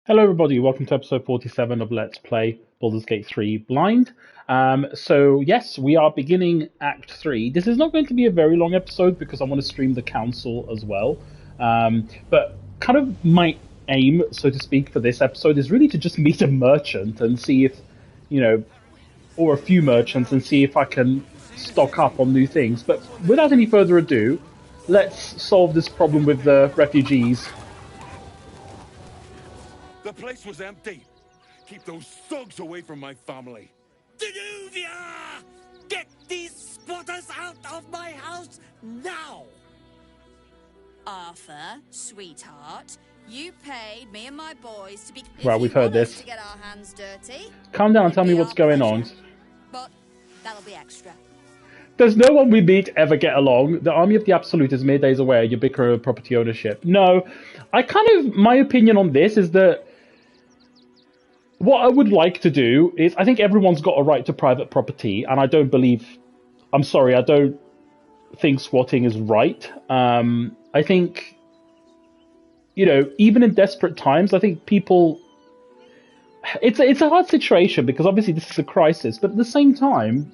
Hello, everybody. Welcome to episode 47 of Let's Play Baldur's Gate 3 Blind. Yes, we are beginning Act 3. This is not going to be a very long episode because I want to stream the council as well. But kind of my aim, so to speak, for this episode is really to just meet a merchant and see if, or a few merchants and see if I can stock up on new things. But without any further ado, let's solve this problem with the refugees. The place was empty. Keep those thugs away from my family. Danuvia! Get these squatters out of my house now! Arthur, sweetheart, you paid me and my boys to be. Well, we've heard this. To get our hands dirty. Calm down and tell me what's going on. But that'll be extra. Does no one we meet ever get along? The army of the absolute is mere days away. You bicker over property ownership. No, my opinion on this is that what I would like to do is, I think everyone's got a right to private property, and I don't think squatting is right. I think, even in desperate times, I think people, it's a hard situation because obviously this is a crisis, but at the same time,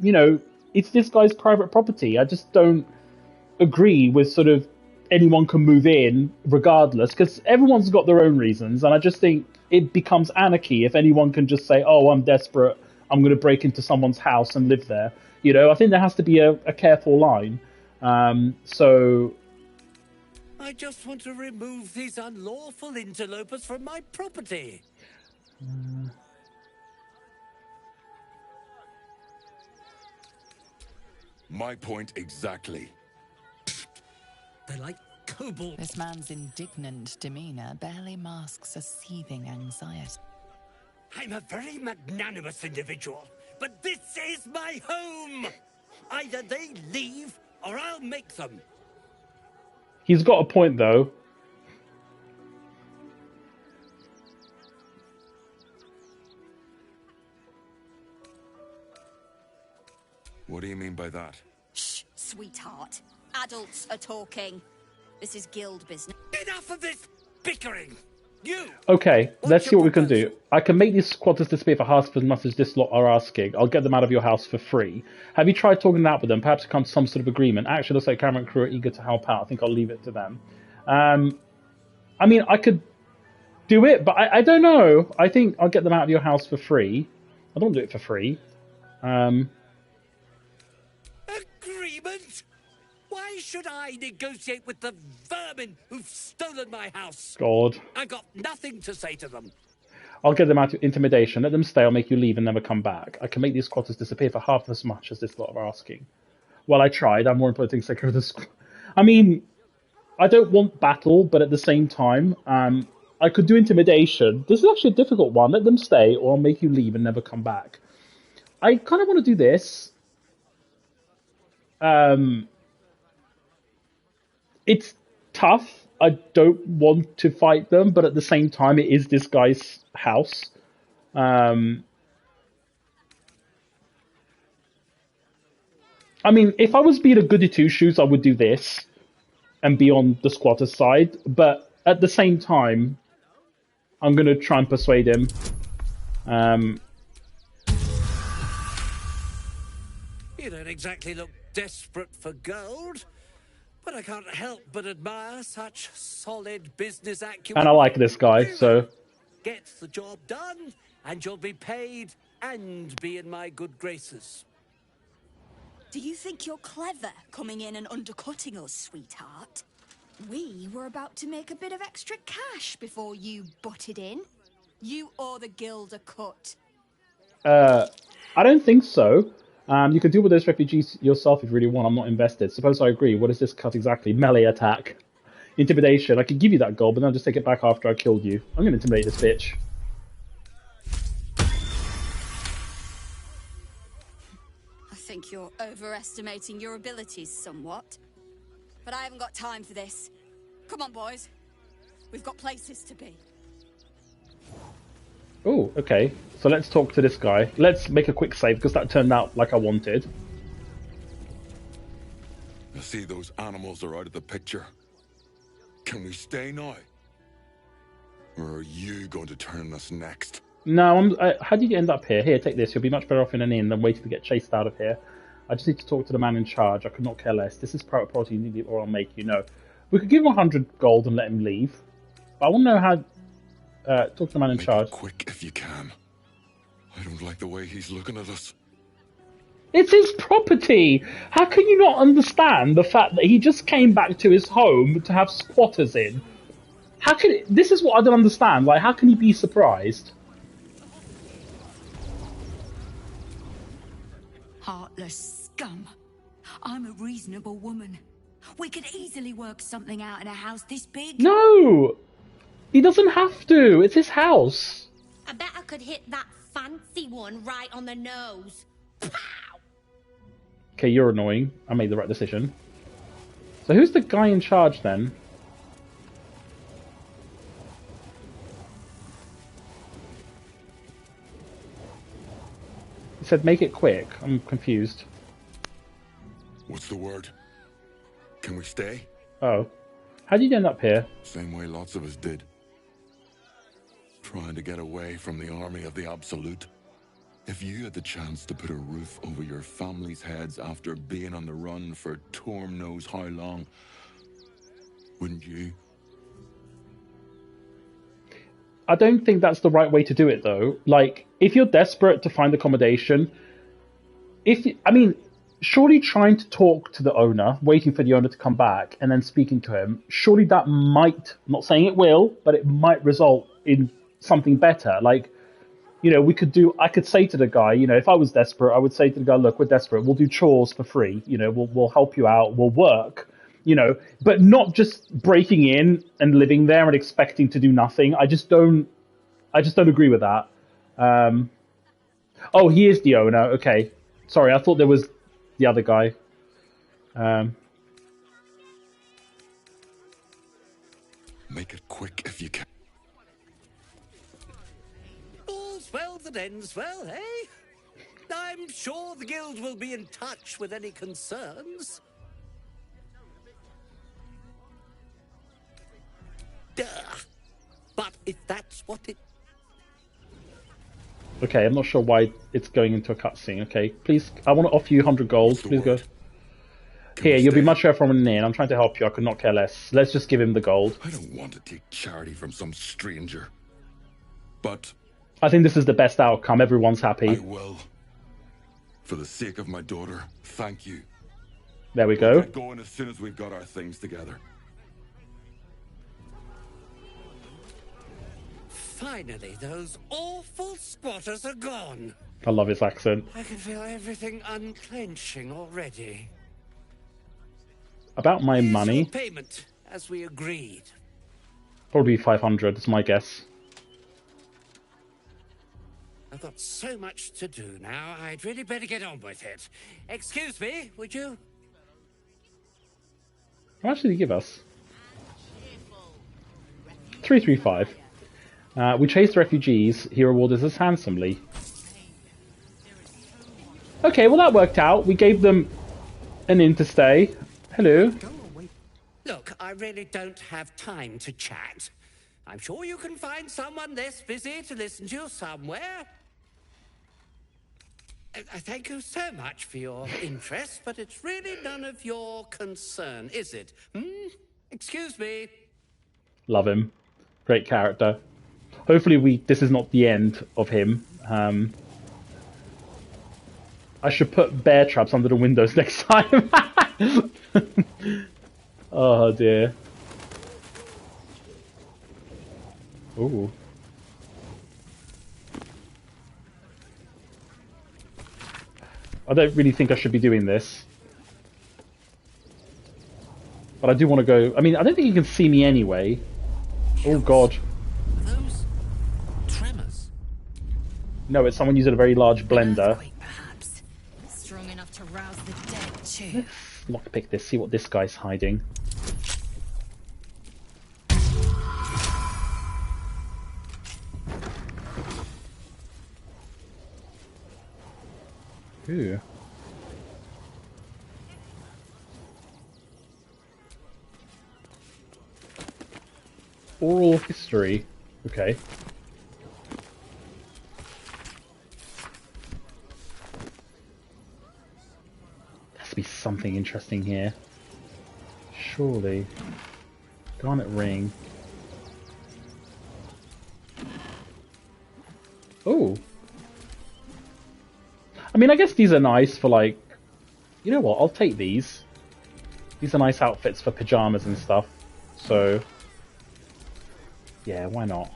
it's this guy's private property. I just don't agree with sort of anyone can move in regardless, because everyone's got their own reasons, and I just think it becomes anarchy if anyone can just say, oh, I'm desperate, I'm going to break into someone's house and live there. I think there has to be a careful line. I just want to remove these unlawful interlopers from my property. My point exactly. They're like kobolds. This man's indignant demeanor barely masks a seething anxiety. I'm a very magnanimous individual, but this is my home! Either they leave, or I'll make them. He's got a point, though. What do you mean by that? Shh, sweetheart. Adults are talking. This is guild business. Enough of this bickering! You! Okay, let's see what we can do. I can make these squatters disappear for half as much as this lot are asking. I'll get them out of your house for free. Have you tried talking it out with them? Perhaps it comes to some sort of agreement. Actually, looks like Cameron and crew are eager to help out. I think I'll leave it to them. I could do it, but I don't know. I think I'll get them out of your house for free. I don't do it for free. Agreement? Why should I negotiate with the vermin who've stolen my house? God. I've got nothing to say to them. I'll get them out of intimidation. Let them stay. I'll make you leave and never come back. I can make these squatters disappear for half as much as this lot are asking. Well, I tried. I'm more important things take care of the squad. I don't want battle, but at the same time, I could do intimidation. This is actually a difficult one. Let them stay, or I'll make you leave and never come back. I kind of want to do this. It's tough. I don't want to fight them, but at the same time, it is this guy's house. If I was being a goody two-shoes, I would do this and be on the squatter's side. But at the same time, I'm going to try and persuade him. You don't exactly look desperate for gold, but I can't help but admire such solid business acumen. And I like this guy, so... Get the job done, and you'll be paid and be in my good graces. Do you think you're clever coming in and undercutting us, sweetheart? We were about to make a bit of extra cash before you butted in. You owe the guild a cut. I don't think so. You can deal with those refugees yourself if you really want. I'm not invested. Suppose I agree. What is this cut exactly? Melee attack. Intimidation. I could give you that gold, but then I'll just take it back after I killed you. I'm going to intimidate this bitch. I think you're overestimating your abilities somewhat. But I haven't got time for this. Come on, boys. We've got places to be. Oh, okay. So let's talk to this guy. Let's make a quick save, because that turned out like I wanted. I see those animals are out of the picture. Can we stay now? Or are you going to turn us next? No, how did you end up here? Here, take this. You'll be much better off in an inn than waiting to get chased out of here. I just need to talk to the man in charge. I could not care less. This is priority, or I'll make you know. We could give him 100 gold and let him leave. But I want to know how... talk to the man in charge. Make it quick if you can. I don't like the way he's looking at us. It's his property! How can you not understand the fact that he just came back to his home to have squatters in? How can... This is what I don't understand. Like, how can he be surprised? Heartless scum. I'm a reasonable woman. We could easily work something out in a house this big. No! He doesn't have to. It's his house. I bet I could hit that fancy one right on the nose. Pow! Okay, you're annoying. I made the right decision. So who's the guy in charge then? He said make it quick. I'm confused. What's the word? Can we stay? Oh. How did you end up here? Same way lots of us did. Trying to get away from the army of the Absolute. If you had the chance to put a roof over your family's heads after being on the run for Torm knows how long, wouldn't you? I don't think that's the right way to do it, though. Like, if you're desperate to find accommodation, surely trying to talk to the owner, waiting for the owner to come back, and then speaking to him, surely that might, I'm not saying it will, but it might result in something better. Like, you know, I could say to the guy, you know, if I was desperate, I would say to the guy, look, we're desperate, we'll do chores for free, you know, we'll help you out, we'll work, you know, but not just breaking in and living there and expecting to do nothing. I just don't agree with that. Oh, he is the owner. Okay. Sorry, I thought there was the other guy. Make it quick if you can. All's well that ends well, eh? I'm sure the guild will be in touch with any concerns. Duh. But if that's what it... Okay, I'm not sure why it's going into a cutscene. Okay, please, I want to offer you 100 gold. Please go. Here, you'll be much better from an inn. I'm trying to help you. I could not care less. Let's just give him the gold. I don't want to take charity from some stranger. But... I think this is the best outcome. Everyone's happy. I will. For the sake of my daughter, thank you. There we We'll go. get going as soon as we've got our things together. Finally, those awful squatters are gone. I love his accent. I can feel everything unclenching already. About my Here's money, your payment, as we agreed. probably 500 is my guess. I've got so much to do now, I'd really better get on with it. Excuse me, would you? How much did he give us? 335. We chased refugees. He rewarded us handsomely. Okay, well that worked out. We gave them an inn to stay. Hello. Go away. Look, I really don't have time to chat. I'm sure you can find someone less busy to listen to you somewhere. I thank you so much for your interest, but it's really none of your concern, is it? Excuse me. Love him. Great character. Hopefully this is not the end of him. I should put bear traps under the windows next time. Oh dear. Ooh. I don't really think I should be doing this. But I do want to go... I mean, I don't think you can see me anyway. Oh god. Those tremors. No, it's someone using a very large blender. Earthquake, perhaps. Strong enough to rouse the dead, too. Lockpick this, see what this guy's hiding. Ooh. Oral history. Okay. Has to be something interesting here. Surely. Garnet ring. Oh. I mean, I guess these are nice for like... You know what? I'll take these. These are nice outfits for pajamas and stuff. So... Yeah, why not?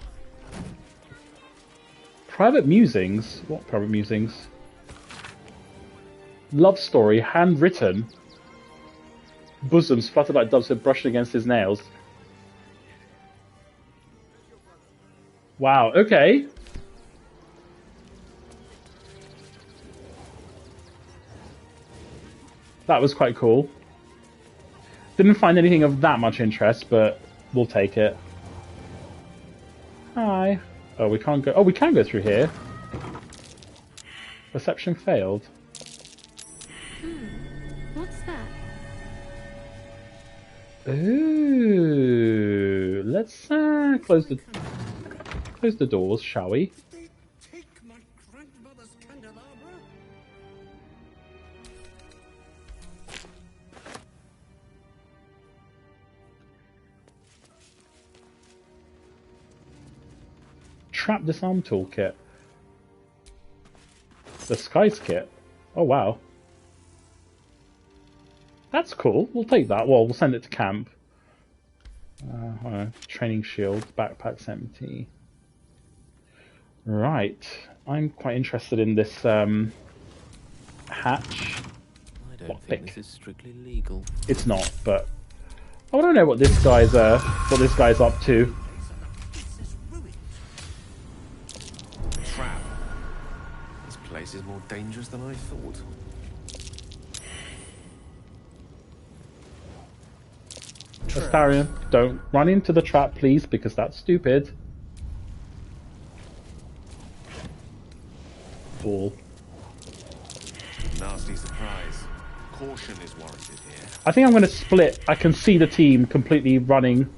Private musings? What private musings? Love story, handwritten. Bosoms fluttered like doves with brushing against his nails. Wow, okay. That was quite cool. Didn't find anything of that much interest, but we'll take it. Hi. Oh, we can't go... Oh, we can go through here. Reception failed. What's that? Ooh. Let's close the doors, shall we? They take my grandmother's candelabra? Trap disarm toolkit. The Skies kit. Oh wow. That's cool. We'll take that. Well, we'll send it to camp. Training shield. Backpack's empty. Right. I'm quite interested in this hatch. I don't think this is strictly legal. It's not, but I want to know what this guy's up to. Trap. This place is more dangerous than I thought. Astarion, don't run into the trap, please, because that's stupid. Fool. Nasty surprise. Caution is warranted here. I think I'm going to split. I can see the team completely running.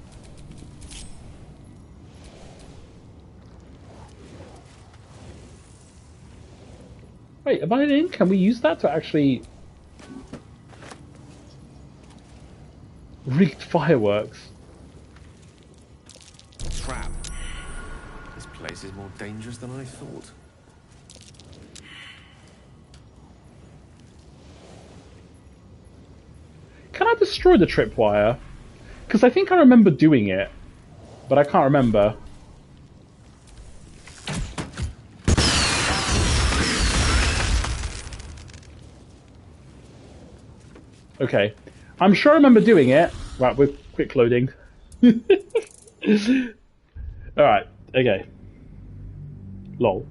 Wait, am I in? Can we use that to actually... Rigged fireworks. Trap. This place is more dangerous than I thought. Can I destroy the tripwire? Because I think I remember doing it, but I can't remember. Okay. I'm sure I remember doing it. Right, we're quick loading. Alright, okay. Lol.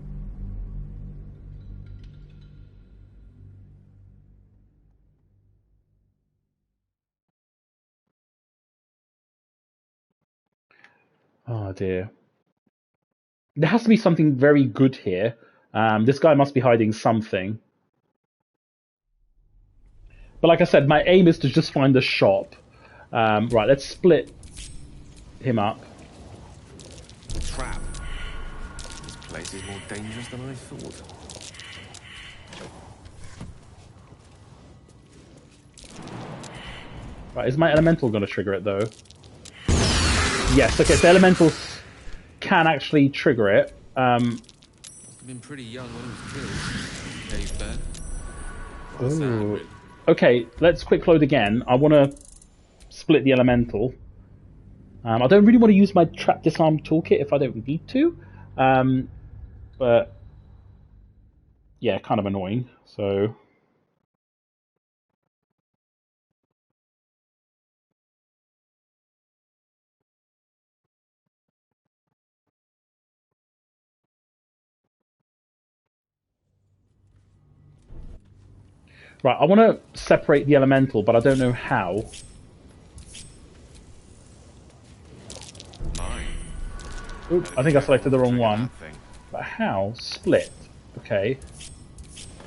Oh dear. There has to be something very good here. This guy must be hiding something. But like I said, my aim is to just find the shop. Right, let's split him up. Trap. This place is more dangerous than I thought. Right, is my elemental going to trigger it though? Yes, okay, so elementals can actually trigger it. Must have been pretty young when he was killed. Cave there. Ooh. Okay, let's quick load again. I want to split the elemental. I don't really want to use my trap disarm toolkit if I don't need to. But yeah, kind of annoying. So right, I want to separate the elemental, but I don't know how. Mine. Oops, I think I selected the wrong one. But how? Split. Okay.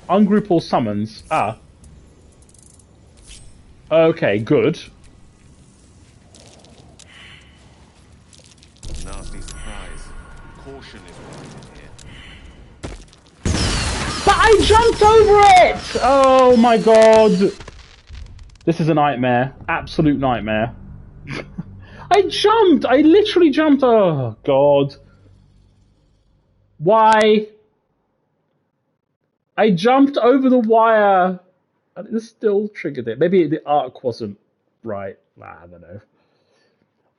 Ungroup all summons. Ah. Okay, good. Nasty surprise. Caution is warranted here. But I jumped over it! Oh my god. This is a nightmare. Absolute nightmare. I jumped! I literally jumped! Oh god. Why? I jumped over the wire! And it still triggered it. Maybe the arc wasn't right. I don't know.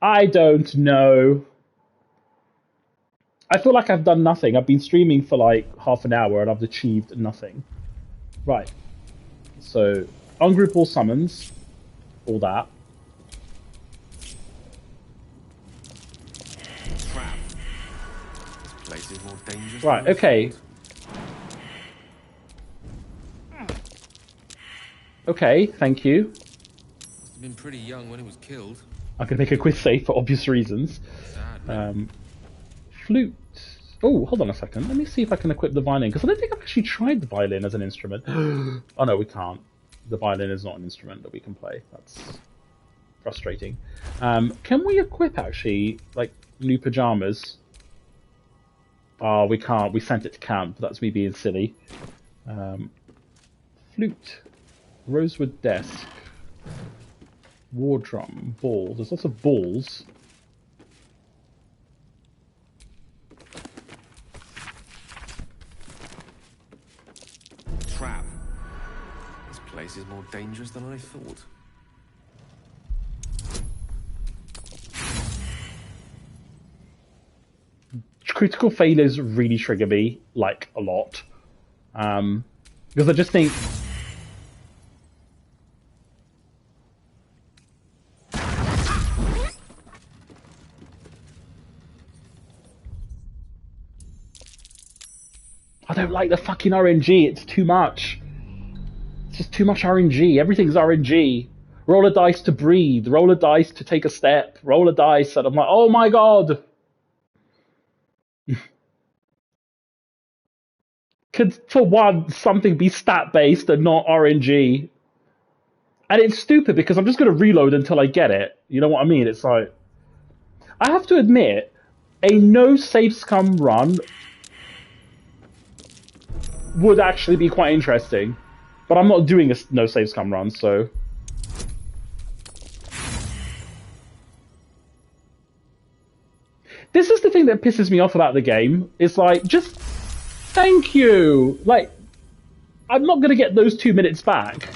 I don't know. I feel like I've done nothing. I've been streaming for like half an hour and I've achieved nothing. Right. So, ungroup all summons. All that. Trap. This place is more dangerous. Right, okay. Okay, thank you. Must have been pretty young when it was killed. I'm gonna make a quick save for obvious reasons. Sad, Flute. Oh, hold on a second. Let me see if I can equip the violin, because I don't think I've actually tried the violin as an instrument. Oh no, we can't. The violin is not an instrument that we can play. That's frustrating. Can we equip, actually, like, new pajamas? Oh, we can't. We sent it to camp. That's me being silly. Flute. Rosewood desk. War drum. Ball. There's lots of balls. Trap. This place is more dangerous than I thought. Critical failures really trigger me, like, a lot. Because I just think... I don't like the fucking RNG, it's too much. It's just too much RNG, everything's RNG. Roll a dice to breathe, roll a dice to take a step, roll a dice, and I'm like, oh my god! Could, for one, something be stat-based and not RNG? And it's stupid because I'm just going to reload until I get it. You know what I mean? It's like... I have to admit, a no-save scum run would actually be quite interesting. But I'm not doing a no-save scum run, so... This is the thing that pisses me off about the game. It's like, just... Thank you! Like, I'm not going to get those 2 minutes back.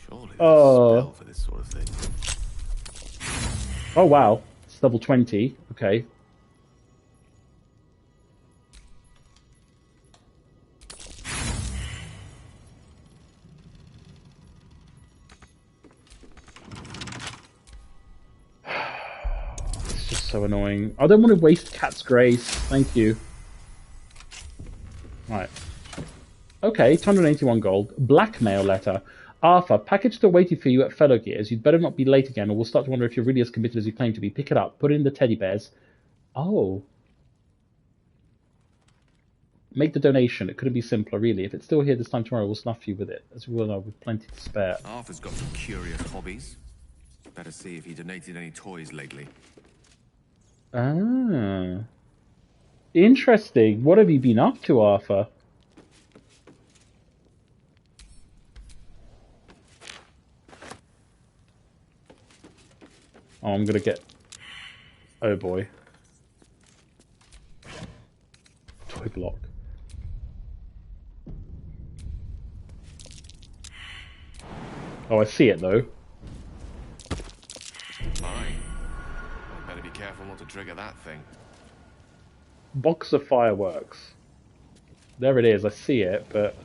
Surely there's a spell for this sort of thing. Oh wow, it's level 20. Okay. It's just so annoying. I don't want to waste Cat's Grace. Thank you. Right. Okay, 281 gold. Blackmail letter. Arthur, package still waiting for you at Fellow Gears. You'd better not be late again, or we'll start to wonder if you're really as committed as you claim to be. Pick it up. Put it in the teddy bears. Oh. Make the donation. It couldn't be simpler, really. If it's still here this time tomorrow, we'll snuff you with it. As we will know, with plenty to spare. Arthur's got some curious hobbies. Better see if he donated any toys lately. Ah. Interesting. What have you been up to, Arthur? Oh, I'm gonna get... Oh boy. Toy block. Oh, I see it though. Mine. Better be careful not to trigger that thing. Box of fireworks. There it is, I see it, but...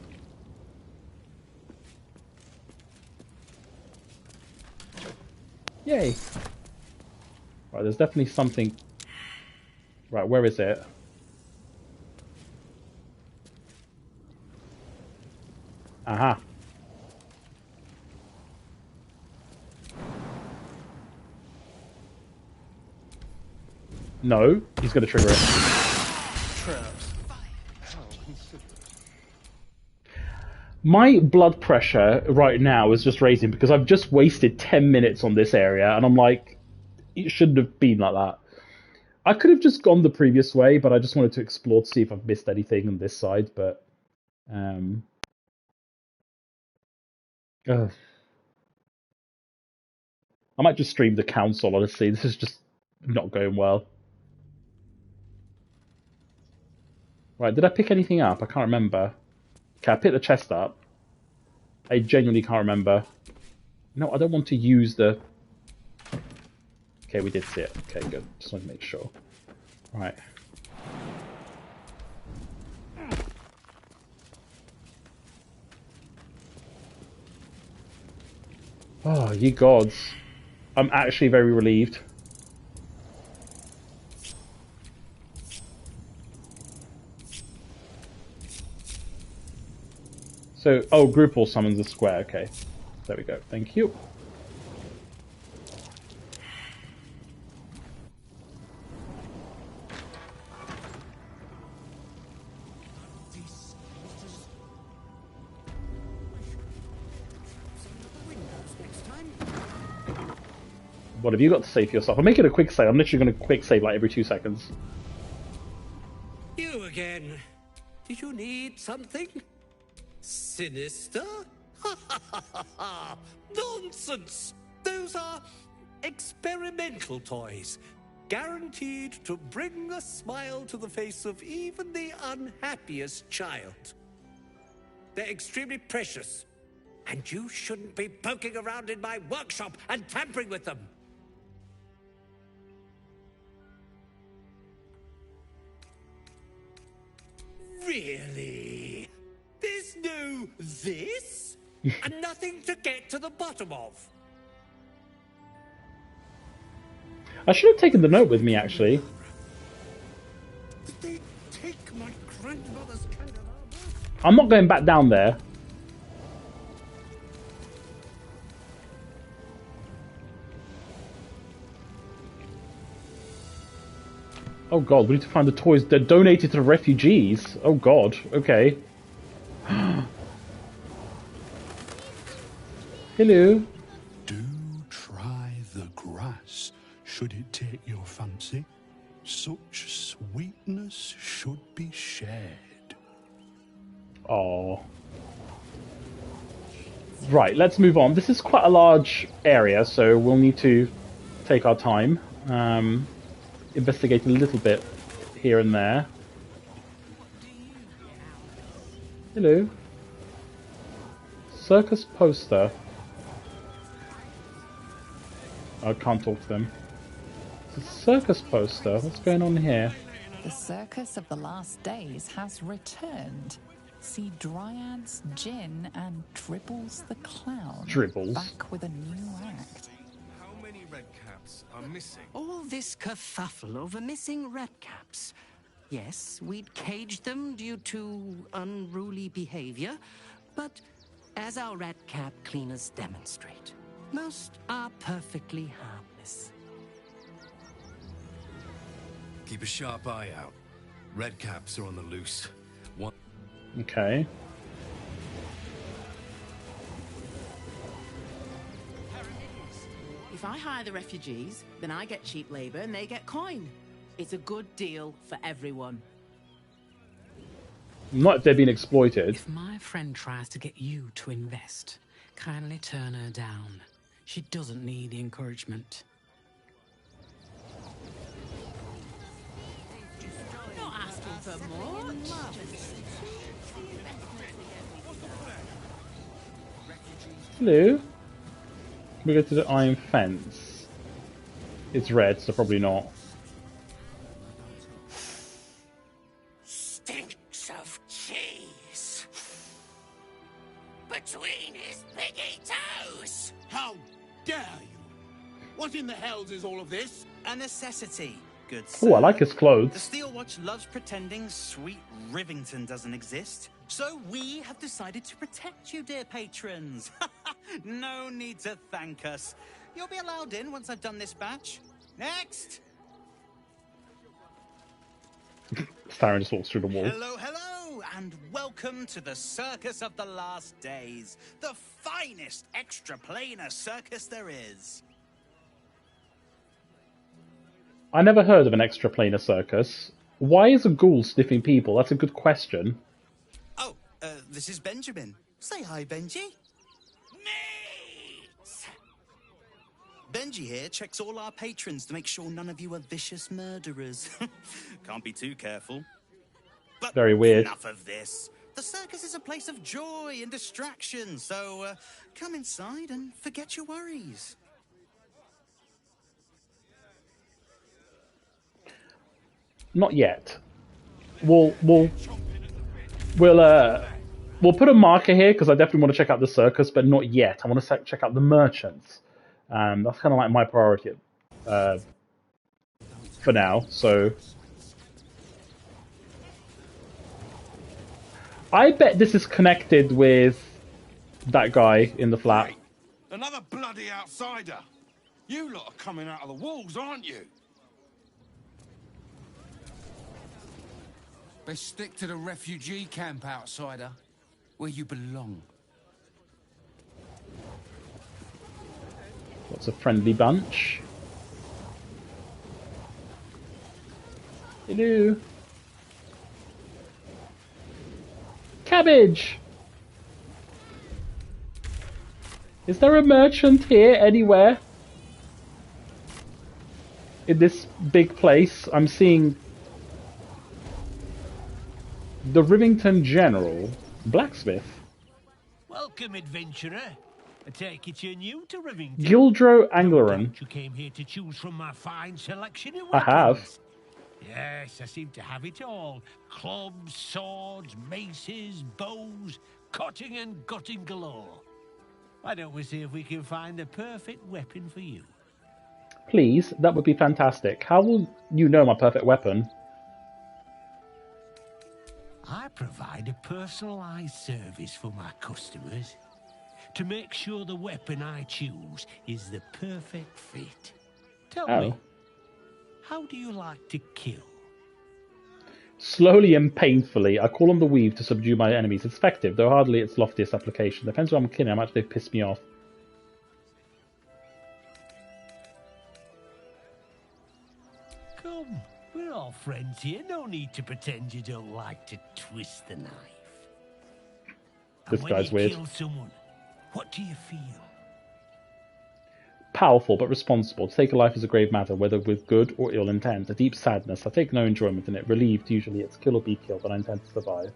Yay! Right, there's definitely something... Right, where is it? Aha. No, he's gonna trigger it. Traps. How considerate. My blood pressure right now is just raising because I've just wasted 10 minutes on this area, and I'm like, it shouldn't have been like that. I could have just gone the previous way, but I just wanted to explore to see if I've missed anything on this side, but... ugh. I might just stream the council, honestly. This is just not going well. Right, did I pick anything up? I can't remember. Okay, I picked the chest up. I genuinely can't remember. No, I don't want to use the... Okay, we did see it. Okay, good. Just want to make sure. Right. Oh, ye gods. I'm actually very relieved. So, oh, group all summons a square. Okay. There we go. Thank you. What have you got to say for yourself? I'm making a quick save. I'm literally going to quick save like every 2 seconds. You again. Did you need something? Sinister? Nonsense! Those are experimental toys, guaranteed to bring a smile to the face of even the unhappiest child. They're extremely precious, and you shouldn't be poking around in my workshop and tampering with them. Really? There's no this? And nothing to get to the bottom of? I should have taken the note with me, actually. Did they take my grandmother's candelabra? I'm not going back down there. Oh god, we need to find the toys that donated to the refugees. Oh god, okay. Hello. Do try the grass, should it take your fancy. Such sweetness should be shared. Oh. Right, let's move on. This is quite a large area, so we'll need to take our time. Investigate a little bit here and there. Hello. Circus poster. I can't talk to them. It's a circus poster. What's going on here? The Circus of the Last Days has returned. See Dryads, Jin, and Dribbles the Clown. Dribbles. Back with a new act. How many red caps are missing? All this kerfuffle over missing red caps. Yes, we'd caged them due to unruly behavior, but as our red cap cleaners demonstrate, most are perfectly harmless. Keep a sharp eye out. Red caps are on the loose. One. Okay. If I hire the refugees, then I get cheap labor and they get coin. It's a good deal for everyone. Not if they're being exploited. If my friend tries to get you to invest, kindly turn her down. She doesn't need the encouragement. Not asking for much. Hello. We go to the iron fence. It's red, so probably not. Stinks of cheese between his piggy toes. How dare you? What in the hells is all of this? A necessity, good Oh, sir. I like his clothes. The Steel Watch loves pretending sweet Rivington doesn't exist. So we have decided to protect you, dear patrons. No need to thank us. You'll be allowed in once I've done this batch. Next! Farron just walks through the wall. Hello, hello, and welcome to the Circus of the Last Days, the finest extra-planar circus there is. I never heard of an extraplanar circus. Why is a ghoul sniffing people? That's a good question. Oh, this is Benjamin. Say hi, Benji. Benji here checks all our patrons to make sure none of you are vicious murderers. Can't be too careful. But very weird. Enough of this. The circus is a place of joy and distraction, so come inside and forget your worries. Not yet. We'll put a marker here because I definitely want to check out the circus, but not yet. I want to check out the merchants. That's kind of like my priority for now. So I bet this is connected with that guy in the flat. Another bloody outsider. You lot are coming out of the walls, aren't you? Best stick to the refugee camp, outsider. Where you belong. What's a friendly bunch? Hello. Cabbage! Is there a merchant here anywhere? In this big place, I'm seeing the Rivington General, blacksmith. Welcome, adventurer. I take it you're new to Rivington. Gildro Angleron. You came here to choose from my fine selection of I weapons. have. Yes, I seem to have it all. Clubs, swords, maces, bows, cutting and gutting galore. Why don't we see if we can find the perfect weapon for you? Please, that would be fantastic. How will you know my perfect weapon? I provide a personalized service for my customers to make sure the weapon I choose is the perfect fit. Tell me, how do you like to kill? Slowly and painfully, I call on the weave to subdue my enemies. It's effective, though hardly its loftiest application. Depends on what I'm killing, how much they've pissed me off. Come, we're all friends here. No need to pretend you don't like to twist the knife. This guy's weird. When you kill someone, what do you feel? Powerful but responsible. To take a life is a grave matter, whether with good or ill intent. A deep sadness. I take no enjoyment in it. Relieved, usually it's kill or be killed, but I intend to survive.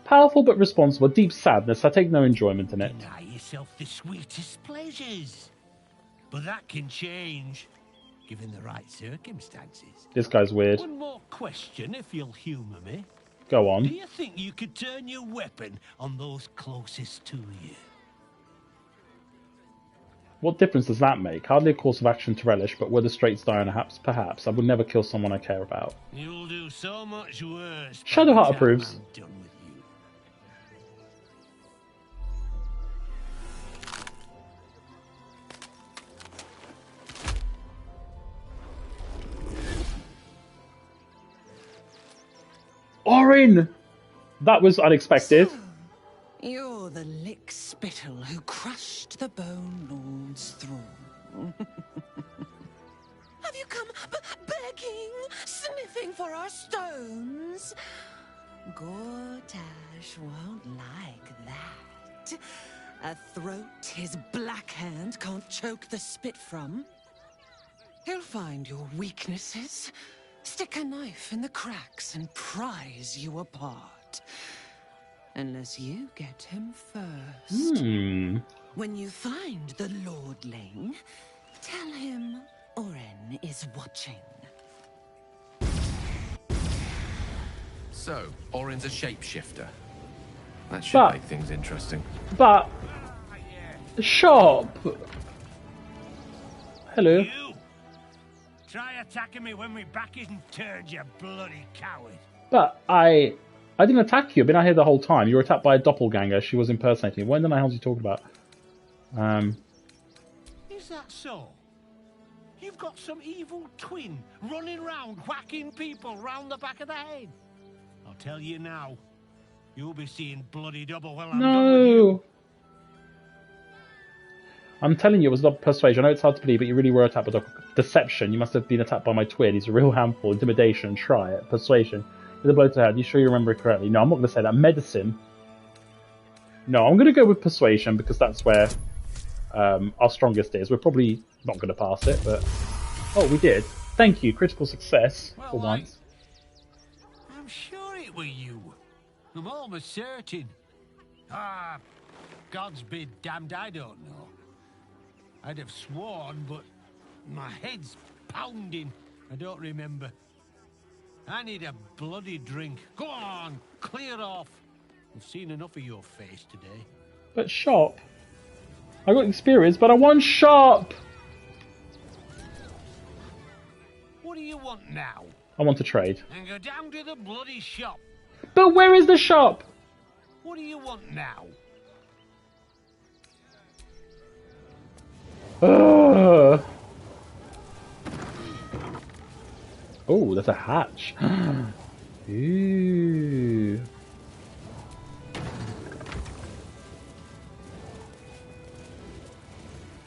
Powerful but responsible. Deep sadness. I take no enjoyment in it. Deny yourself the sweetest pleasures. But that can change, given the right circumstances. This guy's weird. One more question, if you'll humour me. Go on. Do you think you could turn your weapon on those closest to you? What difference does that make? Hardly a course of action to relish, but whether straits die on perhaps. I would never kill someone I care about. You'll do so much worse. Shadowheart approves. Orin! That was unexpected. So, you're the lick-spittle who crushed the Bone Lord's throne. Have you come begging, sniffing for our stones? Gortash won't like that. A throat his black hand can't choke the spit from. He'll find your weaknesses, stick a knife in the cracks and prise you apart. Unless you get him first. When you find the Lordling, tell him Oren is watching. So, Orin's a shapeshifter. That should make things interesting. But... Shop! Hello. You! Try attacking me when my back isn't turned, you bloody coward. But I didn't attack you. I've been out here the whole time. You were attacked by a doppelganger. She was impersonating me. When the hell are you talking about? Is that so? You've got some evil twin running round whacking people round the back of the head. I'll tell you now, you'll be seeing bloody double when I'm done with you. I'm telling you, it was not persuasion. I know it's hard to believe, but you really were attacked by deception. You must have been attacked by my twin. He's a real handful. Intimidation. Try it. Persuasion. With a blow to the head. You sure you remember it correctly? No, I'm not going to say that. Medicine. No, I'm going to go with persuasion because that's where our strongest is. We're probably not going to pass it, but... Oh, we did. Thank you. Critical success for once. I'm sure it were you. I'm almost certain. Ah, God's be damned, I don't know. I'd have sworn, but my head's pounding. I don't remember. I need a bloody drink. Go on, clear off. I've seen enough of your face today. But shop. I got experience, but I want shop. What do you want now? I want to trade. And go down to the bloody shop. But where is the shop? What do you want now? Oh, that's a hatch. Ooh.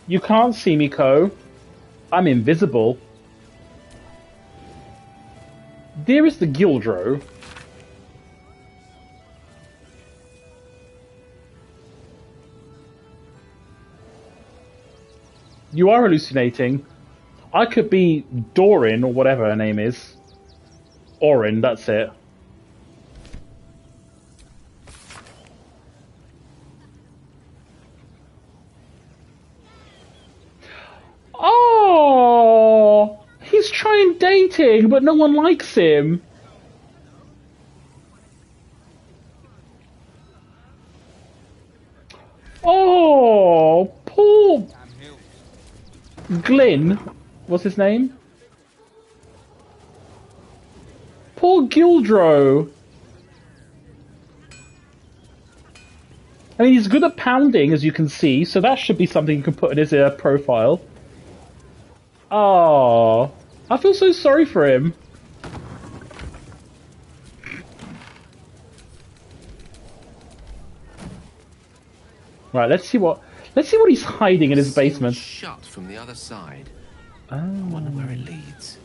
You can't see me, Ko. I'm invisible. Dearest the Gildro. You are hallucinating. I could be Dorin, or whatever her name is. Orin, that's it. Oh! He's trying dating, but no one likes him. Oh, poor Glyn. What's his name? Poor Gildro. I mean, he's good at pounding, as you can see, so that should be something you can put in his profile. Oh, I feel so sorry for him. Right, let's see what he's hiding in his basement. Shut from the other side. Oh. I wonder where it leads.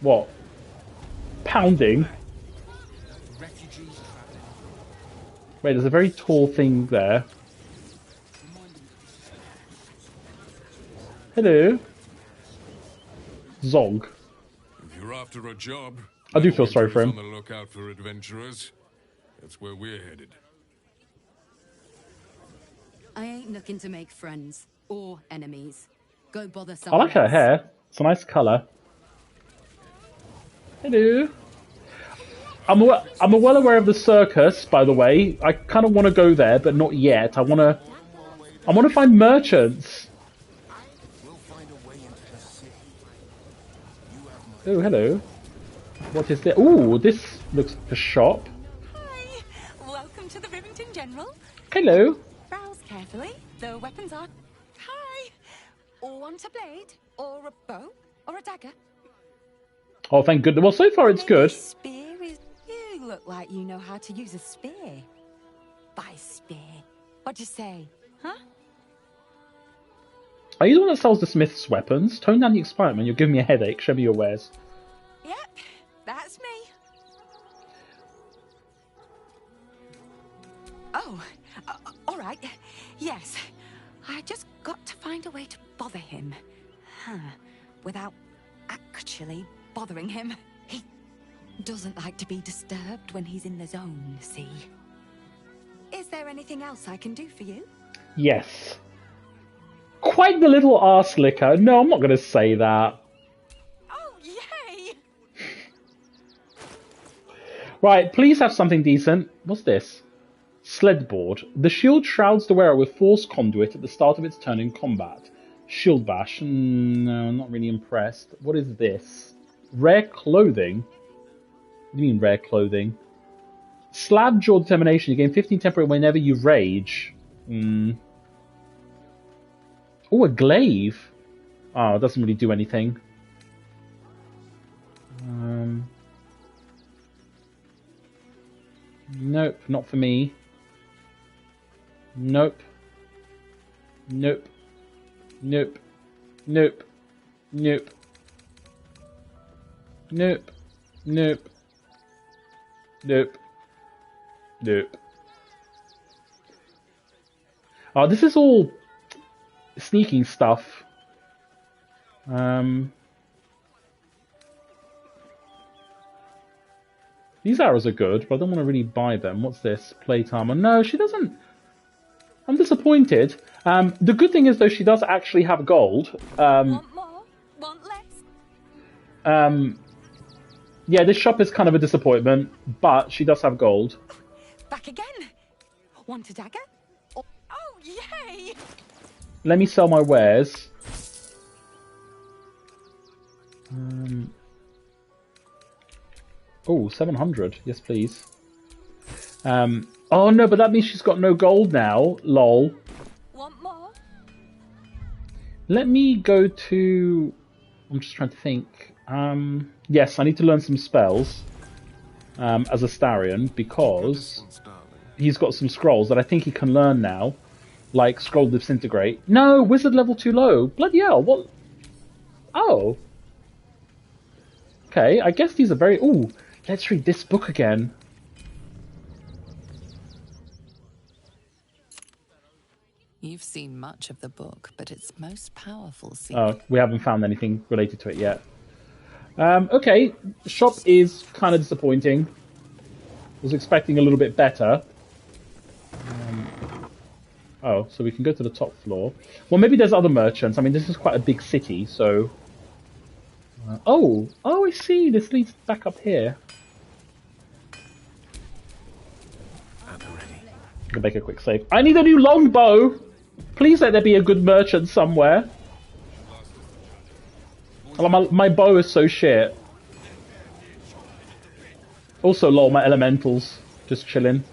What? Pounding? Wait, there's a very tall thing there. Hello. Zog. If you're after a job, I do feel sorry for him. On the lookout for adventurers. That's where we're headed. I ain't looking to make friends or enemies. Go bother I someone like her else. hair. It's a nice colour. Hello. I'm well aware of the circus, by the way. I kind of want to go there, but not yet. I want to find merchants. Oh, hello. What is this? Ooh, this looks like a shop. Hi. Welcome to the Rivington General. Hello. Browse carefully. The weapons are... Hi. Or want a blade? Or a bow? Or a dagger? Oh, thank goodness. Well, so far it's good. Spear is... You look like you know how to use a spear. By spear. What'd you say? Huh? Are you the one that sells the smith's weapons? Tone down the excitement. You're giving me a headache. Show me your wares. Yep. That's me. Oh. All right. Yes. I just got to find a way to bother him. Without actually bothering him. He doesn't like to be disturbed when he's in the zone, see? Is there anything else I can do for you? Yes. Quite the little arse licker. No, I'm not going to say that. Oh, yay! Right, please have something decent. What's this? Sledboard. The shield shrouds the wearer with force conduit at the start of its turn in combat. Shield bash. No, not really impressed. What is this? Rare clothing? What do you mean rare clothing? Slab jaw determination. You gain 15 temporary whenever you rage. Oh, a glaive. Oh, it doesn't really do anything. Not for me. Nope. Nope. Nope. Nope. Nope. Nope. Nope. Nope. Nope. Oh, this is all sneaking stuff. These arrows are good, but I don't want to really buy them. What's this? Plate armor. No, she doesn't. I'm disappointed. The good thing is, though, she does actually have gold. Want more? Want less? Yeah, this shop is kind of a disappointment, but she does have gold. Back again? Want a dagger? Oh, yay! Let me sell my wares. Oh, 700. Yes, please. Oh, no, but that means she's got no gold now. Lol. Want more? Let me go to... I'm just trying to think. Yes, I need to learn some spells as a Starion, because he's got some scrolls that I think he can learn now. Like Scroll Disintegrate. No, Wizard level too low. Bloody hell, what? Oh. Okay, I guess these are very... Ooh, let's read this book again. You've seen much of the book, but its most powerful scene. Oh, we haven't found anything related to it yet. Okay, the shop is kind of disappointing. Was expecting a little bit better. Oh, so we can go to the top floor. Well, maybe there's other merchants. I mean, this is quite a big city, so... Oh, I see. This leads back up here. I'll make a quick save. I need a new longbow! Please let there be a good merchant somewhere. My bow is so shit. Also, lol, my elementals. Just chilling.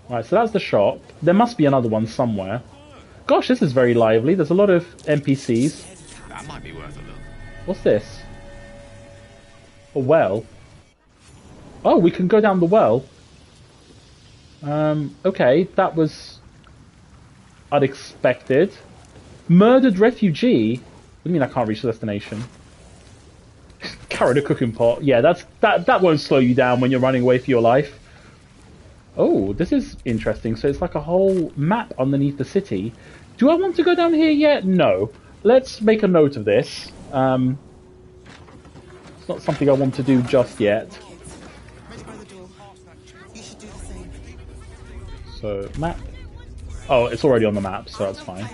Right, so that's the shop. There must be another one somewhere. Gosh, this is very lively. There's a lot of NPCs. That might be worth a look. What's this? A well. Oh, we can go down the well. Okay, that was unexpected. Murdered refugee? What do you mean I can't reach the destination? Carried a cooking pot. Yeah, that won't slow you down when you're running away for your life. Oh, this is interesting. So it's like a whole map underneath the city. Do I want to go down here yet? No. Let's make a note of this. It's not something I want to do just yet. So, map. Oh, it's already on the map, so that's fine.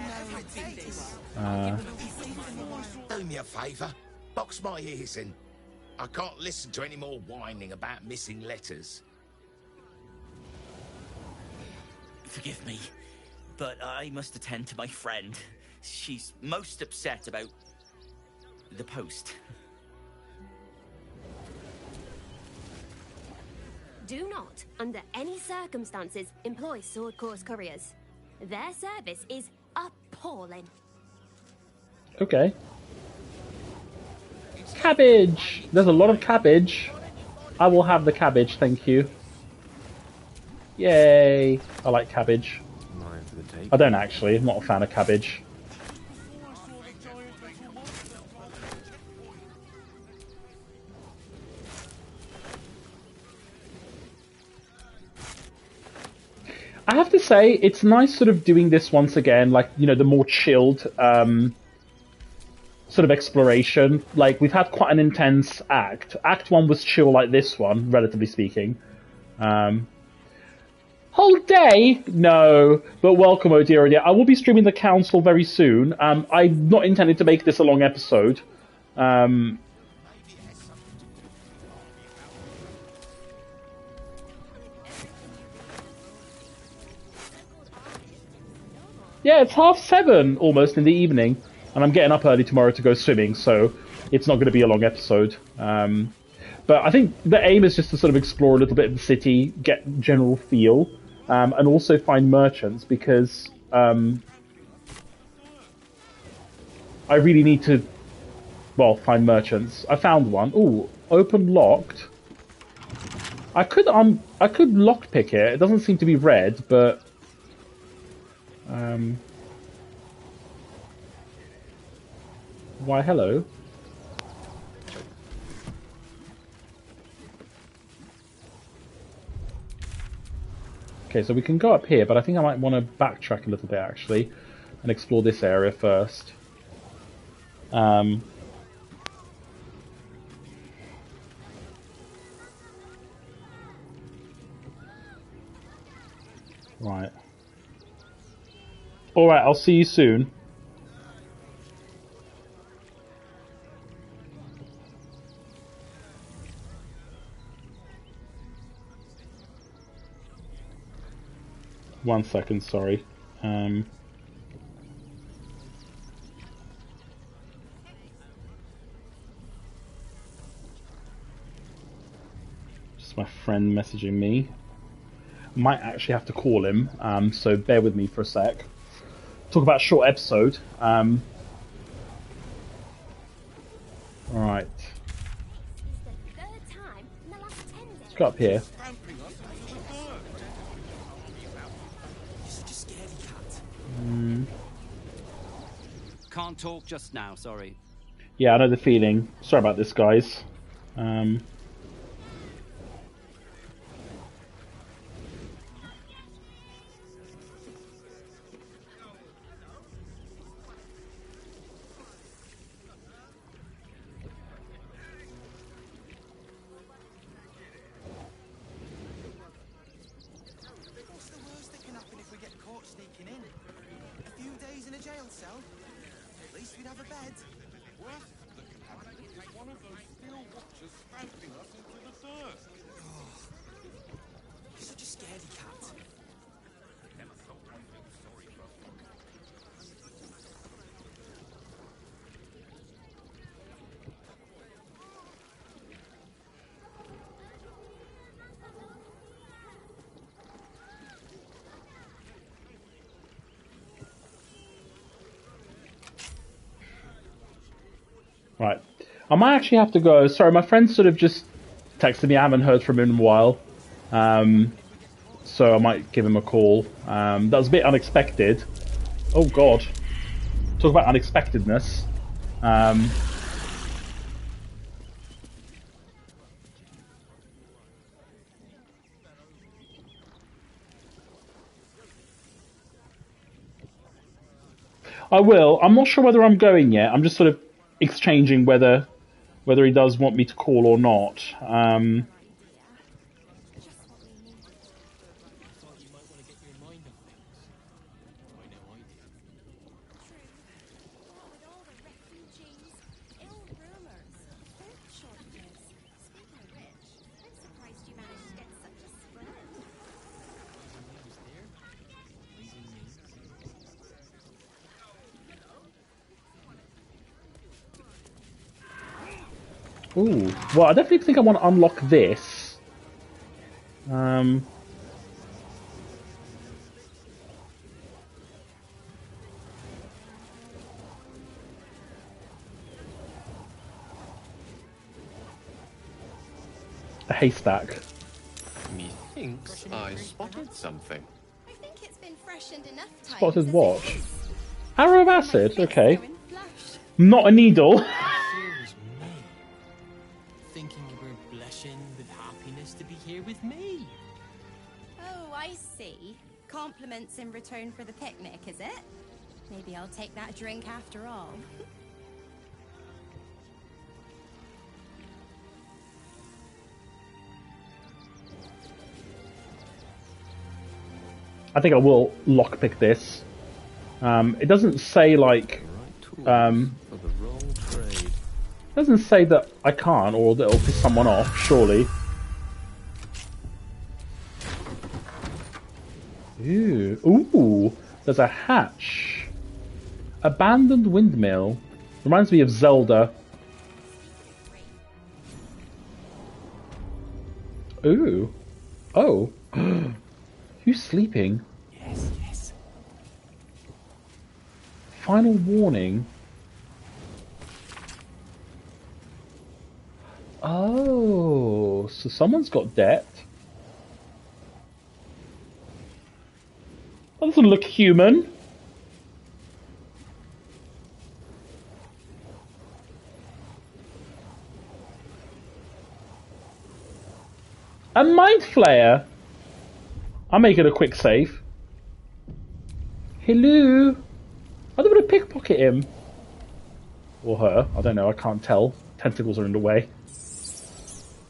Do me a favour. Box my ears in. I can't listen to any more whining about missing letters. Forgive me, but I must attend to my friend. She's most upset about the post. Do not, under any circumstances, employ sword course couriers. Their service is appalling. Okay. Cabbage! There's a lot of cabbage. I will have the cabbage, thank you. Yay! I like cabbage. I don't actually, I'm not a fan of cabbage. I have to say, it's nice sort of doing this once again, like, you know, the more chilled sort of exploration. Like, we've had quite an intense act. Act 1 was chill like this one, relatively speaking. Whole day? No. But welcome, oh dear, oh dear. I will be streaming the council very soon. I'm not intending to make this a long episode. Yeah, it's 7:30 almost in the evening, and I'm getting up early tomorrow to go swimming, so it's not going to be a long episode. But I think the aim is just to sort of explore a little bit of the city, get general feel, and also find merchants, because I really need to, well, find merchants. I found one. Ooh, Open locked. I could lockpick it. It doesn't seem to be red, but why hello. Okay, so we can go up here, but I think I might want to backtrack a little bit actually and explore this area first. Right. Alright, I'll see you soon. One second, sorry. Just my friend messaging me. Might actually have to call him, so bear with me for a sec. Talk about a short episode. Right. Let's go up here. Can't talk just now, sorry. Yeah, I know the feeling. Sorry about this, guys. What's the worst that can happen if we get caught sneaking in? A few days in a jail cell? At least we'd have a bed. Worst that can happen is one of those steel watchers stamping us into the dirt. You're such a scaredy cat. Never thought one feel sorry for a fuck. Right. I might actually have to go. Sorry, my friend sort of just texted me. I haven't heard from him in a while. So I might give him a call. That was a bit unexpected. Oh, God. Talk about unexpectedness. I will. I'm not sure whether I'm going yet. I'm just sort of exchanging whether he does want me to call or not. Ooh, well, I definitely think I want to unlock this. A haystack. Methinks I spotted something. I think it's been freshened enough times. Spotted what? Arrow of acid, okay. Not a needle. Thinking you weren't blushing with happiness to be here with me. Oh, I see. Compliments in return for the picnic, is it? Maybe I'll take that drink after all. I think I will lockpick this. It doesn't say like doesn't say that I can't or that it'll piss someone off, surely. Ooh, there's a hatch. Abandoned windmill. Reminds me of Zelda. Ooh. Oh. Who's sleeping? Yes, yes. Final warning. Oh, so someone's got debt. That doesn't look human. A mind flayer. I'm making a quick save. Hello. I don't want to pickpocket him. Or her. I don't know. I can't tell. Tentacles are in the way.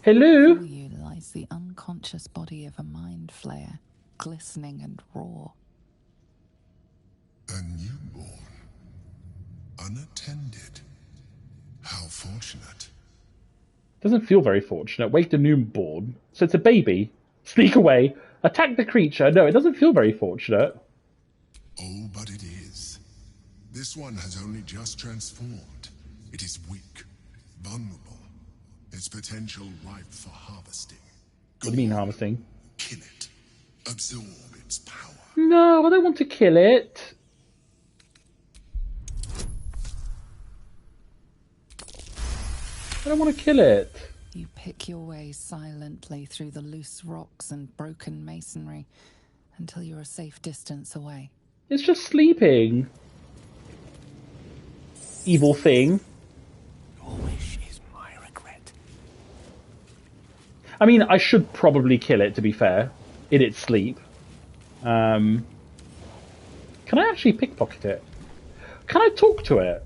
Hello. Before you lies the unconscious body of a mind flayer, glistening and raw. A newborn. Unattended. How fortunate. Doesn't feel very fortunate. Wake the newborn. So it's a baby. Sneak away. Attack the creature. No, it doesn't feel very fortunate. Oh, but it is. This one has only just transformed. It is weak, vulnerable. Its potential ripe for harvesting. What do you mean harvesting? Kill it. Absorb its power. No, I don't want to kill it. I don't want to kill it. You pick your way silently through the loose rocks and broken masonry until you're a safe distance away. It's just sleeping. Evil thing. Your wish is my regret. I mean, I should probably kill it, to be fair, in its sleep. Can I actually pickpocket it? Can I talk to it?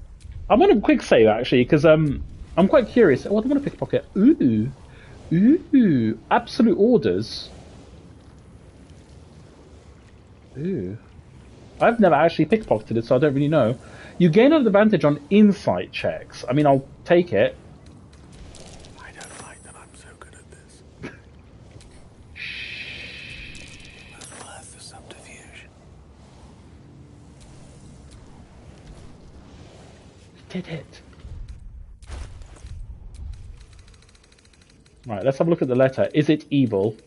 I'm on a quick save, actually, because I'm quite curious. Oh, I want to pickpocket. Ooh. Ooh. Absolute orders. Ooh. I've never actually pickpocketed it, so I don't really know. You gain an advantage on insight checks. I mean, I'll take it. I don't like that I'm so good at this. It's worth the subterfuge. Did it. Right, let's have a look at the letter. Is it evil?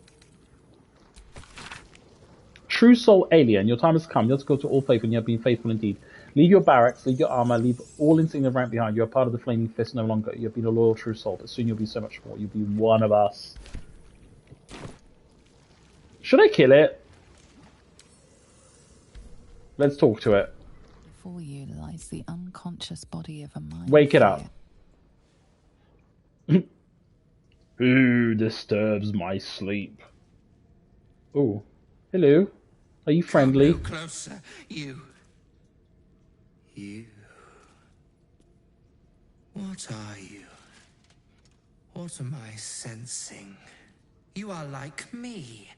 True soul alien, your time has come. You have to go to all faith, and you have been faithful indeed. Leave your barracks, leave your armor, leave all insignificant rank behind. You are part of the Flaming Fist no longer. You have been a loyal true soul, but soon you'll be so much more. You'll be one of us. Should I kill it? Let's talk to it. Before you lies the unconscious body of a mind. Wake it up. Who disturbs my sleep? Oh, hello. Are you friendly? Come no closer, you. You. What are you? What am I sensing? You are like me.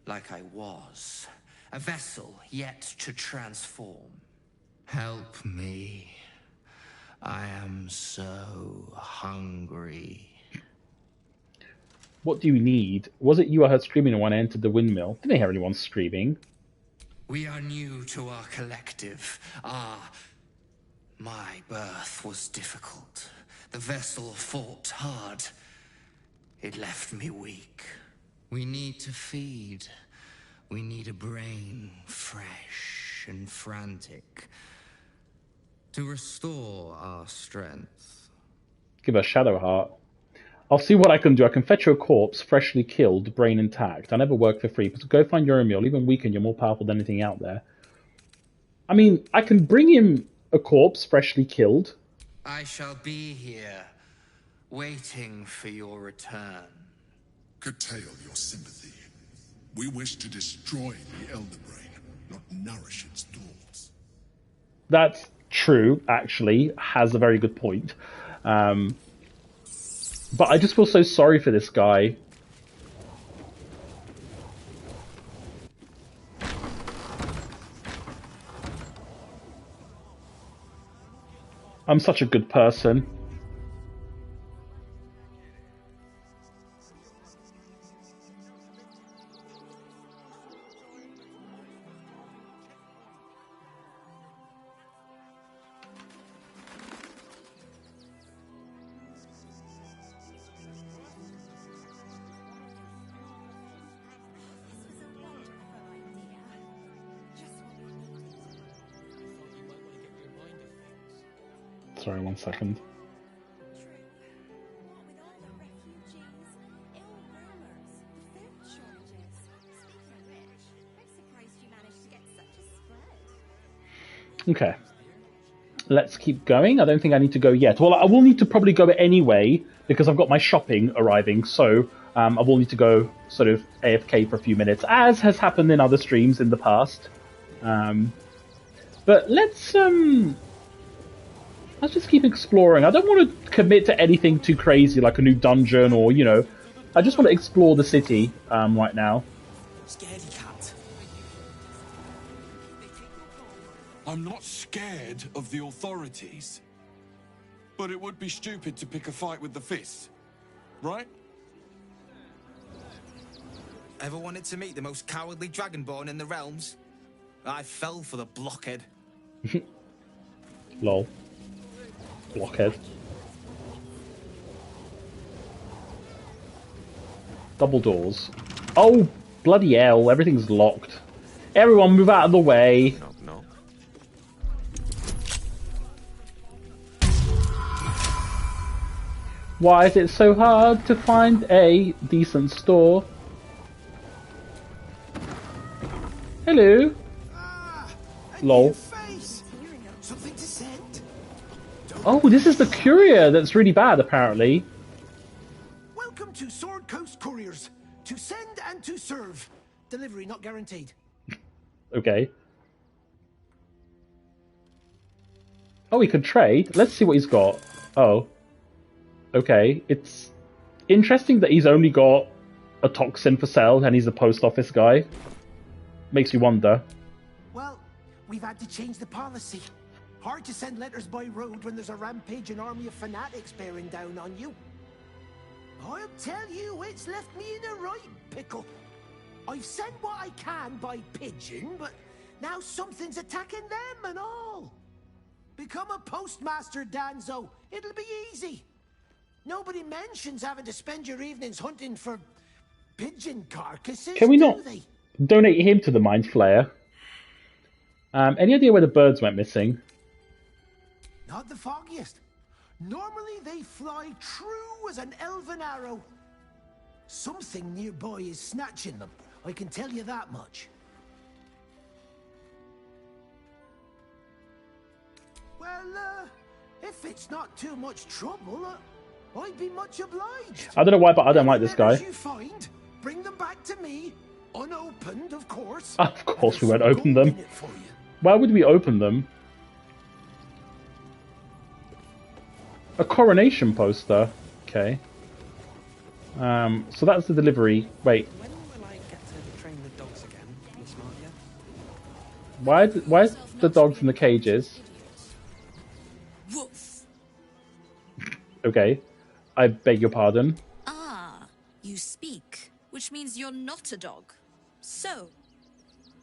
Like I was. A vessel yet to transform. Help me. I am so hungry. What do you need? Was it you I heard screaming when I entered the windmill? Didn't I hear anyone screaming? We are new to our collective. My birth was difficult. The vessel fought hard. It left me weak. We need to feed. We need a brain, fresh and frantic, to restore our strength. Give her Shadow Heart. I'll see what I can do. I can fetch you a corpse, freshly killed, brain intact. I never work for free, but go find Euromil. Even weakened, you're more powerful than anything out there. I mean, I can bring him a corpse, freshly killed. I shall be here, waiting for your return. Curtail your sympathy. We wish to destroy the Elder Brain, not nourish its thoughts. That's true, actually. Has a very good point. But I just feel so sorry for this guy. I'm such a good person. Sorry, 1 second. Okay. Let's keep going. I don't think I need to go yet. Well, I will need to probably go anyway, because I've got my shopping arriving, so I will need to go sort of AFK for a few minutes, as has happened in other streams in the past. But let's just keep exploring. I don't want to commit to anything too crazy, like a new dungeon or, you know, I just want to explore the city right now. Scaredy cat. I'm not scared of the authorities. But it would be stupid to pick a fight with the fist, right? Ever wanted to meet the most cowardly dragonborn in the realms? I fell for the blockhead. Lol. Blockhead. Double doors. Oh, bloody hell, everything's locked. Everyone move out of the way. No. Why is it so hard to find a decent store? Hello. Lol. Something to send? Oh, this is the courier that's really bad, apparently. Welcome to Sword Coast Couriers. To send and to serve. Delivery not guaranteed. Okay. Oh, we could trade. Let's see what he's got. Oh. Okay. It's interesting that he's only got a toxin for sale and he's a post office guy. Makes me wonder. Well, we've had to change the policy. Hard to send letters by road when there's a rampaging army of fanatics bearing down on you. I'll tell you, it's left me in a right pickle. I've sent what I can by pigeon, but now something's attacking them and all. Become a postmaster, Danzo. It'll be easy. Nobody mentions having to spend your evenings hunting for pigeon carcasses, Can we do not they? donate him to the Mind Flayer? Any idea where the birds went missing? Not the foggiest. Normally they fly true as an elven arrow. Something nearby is snatching them. I can tell you that much. Well, if it's not too much trouble, I'd be much obliged. I don't know why, but I don't like this guy. You find, bring them back to me, unopened, of course. Of course we won't open them. Why would we open them? A coronation poster. Okay. So that's the delivery. Wait. When will I get to train the dogs again, Miss Mardia? Why is the dogs in the cages? Woof. Okay. I beg your pardon. Ah, you speak, which means you're not a dog. So,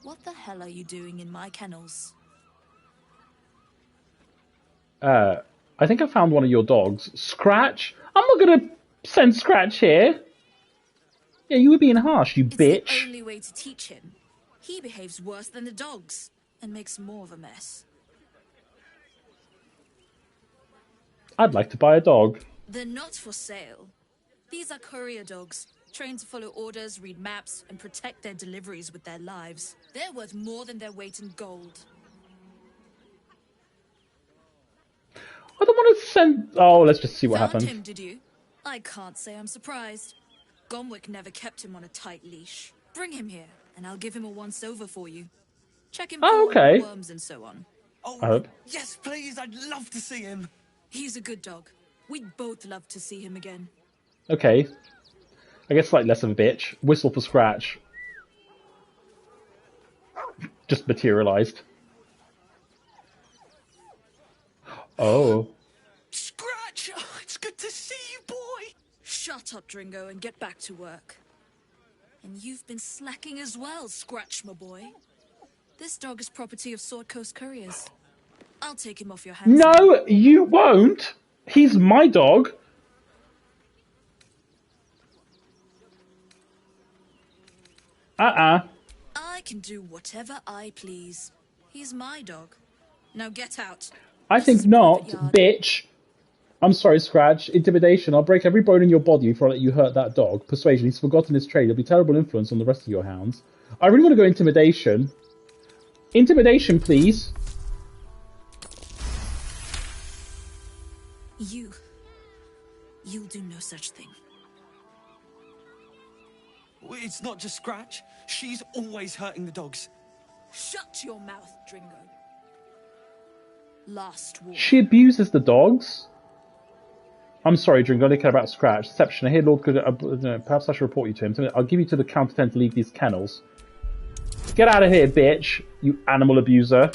what the hell are you doing in my kennels? I think I found one of your dogs. Scratch? I'm not gonna send Scratch here. Yeah, you were being harsh, you bitch. It's the only way to teach him. He behaves worse than the dogs, and makes more of a mess. I'd like to buy a dog. They're not for sale. These are courier dogs, trained to follow orders, read maps, and protect their deliveries with their lives. They're worth more than their weight in gold. I don't want to send... Oh, let's just see what happens. Found him, did you? I can't say I'm surprised. Gomwick never kept him on a tight leash. Bring him here, and I'll give him a once-over for you. Check him for okay. worms and so on. Oh, I hope. Yes, please, I'd love to see him. He's a good dog. We'd both love to see him again. Okay. I guess like less of a bitch. Whistle for Scratch. Just materialized. Oh. Scratch! Oh, it's good to see you, boy! Shut up, Dringo, and get back to work. And you've been slacking as well, Scratch, my boy. This dog is property of Sword Coast Couriers. I'll take him off your hands. No, you won't! He's my dog. I can do whatever I please. He's my dog. Now get out. I think not, bitch. I'm sorry, Scratch. Intimidation. I'll break every bone in your body before I let you hurt that dog. Persuasion. He's forgotten his trade. He'll be terrible influence on the rest of your hounds. I really want to go intimidation. Intimidation, please. You'll do no such thing. It's not just Scratch. She's always hurting the dogs. Shut your mouth, Dringo. Last war. She abuses the dogs? I'm sorry, Dringo, I only care about Scratch. Deception, I hear Lord Good... perhaps I should report you to him. I'll give you to the Counter 10 to leave these kennels. Get out of here, bitch, you animal abuser.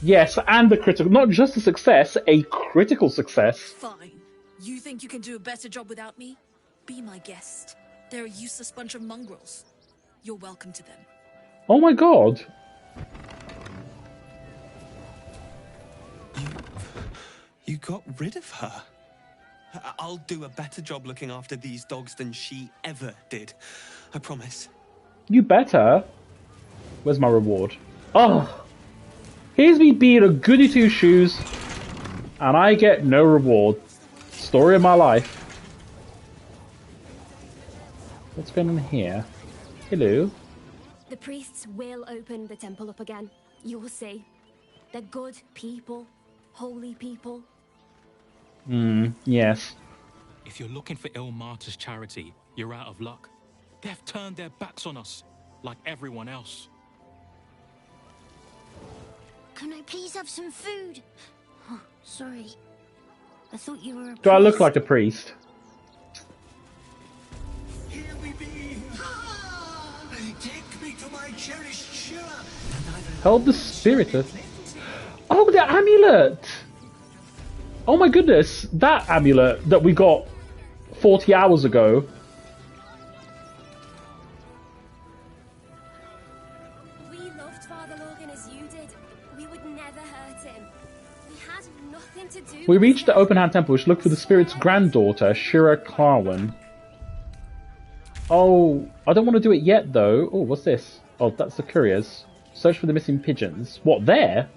Yes, and the critical... Not just a success, a critical success. Fine. You think you can do a better job without me? Be my guest. They're a useless bunch of mongrels. You're welcome to them. Oh my god. You got rid of her. I'll do a better job looking after these dogs than she ever did. I promise. You better. Where's my reward? Oh. Here's me being a goody two shoes, and I get no reward. Story of my life. What's going on here? Hello. The priests will open the temple up again. You'll see. They're good people. Holy people. Yes. If you're looking for Ilmater's charity, you're out of luck. They've turned their backs on us, like everyone else. Can I please have some food? Oh, sorry. I thought you were a Do I look like a priest? Here we be. Take me to my cherished Shira. Help the spirit. Oh, the amulet! Oh my goodness, that amulet that we got 40 hours ago. We loved Father Logan as you did. We would never hurt him. We had nothing to do. We reached the open hand temple, which looked for the spirit's granddaughter, Shira Clarwan. Oh, I don't want to do it yet though. Oh, what's this? Oh, that's the couriers. Search for the missing pigeons. What, there?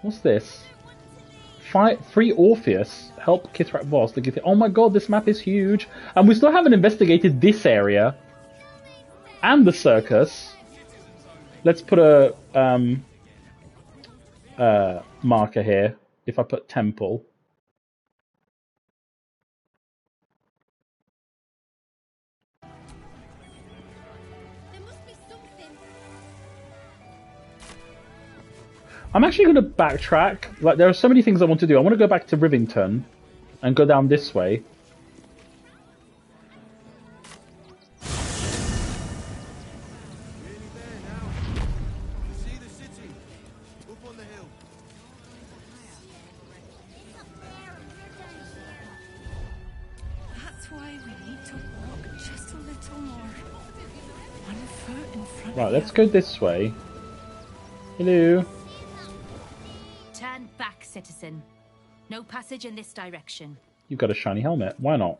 What's this? Free Orpheus. Help Kithrak Voss to get it. Oh my god, this map is huge. And we still haven't investigated this area. And the circus. Let's put a marker here. If I put temple. I'm actually going to backtrack. Like, there are so many things I want to do. I want to go back to Rivington and go down this way. That's why we need to walk just a little more. One foot in front Right, of let's the go this way. Hello. Turn back, citizen. No passage in this direction. You've got a shiny helmet. Why not?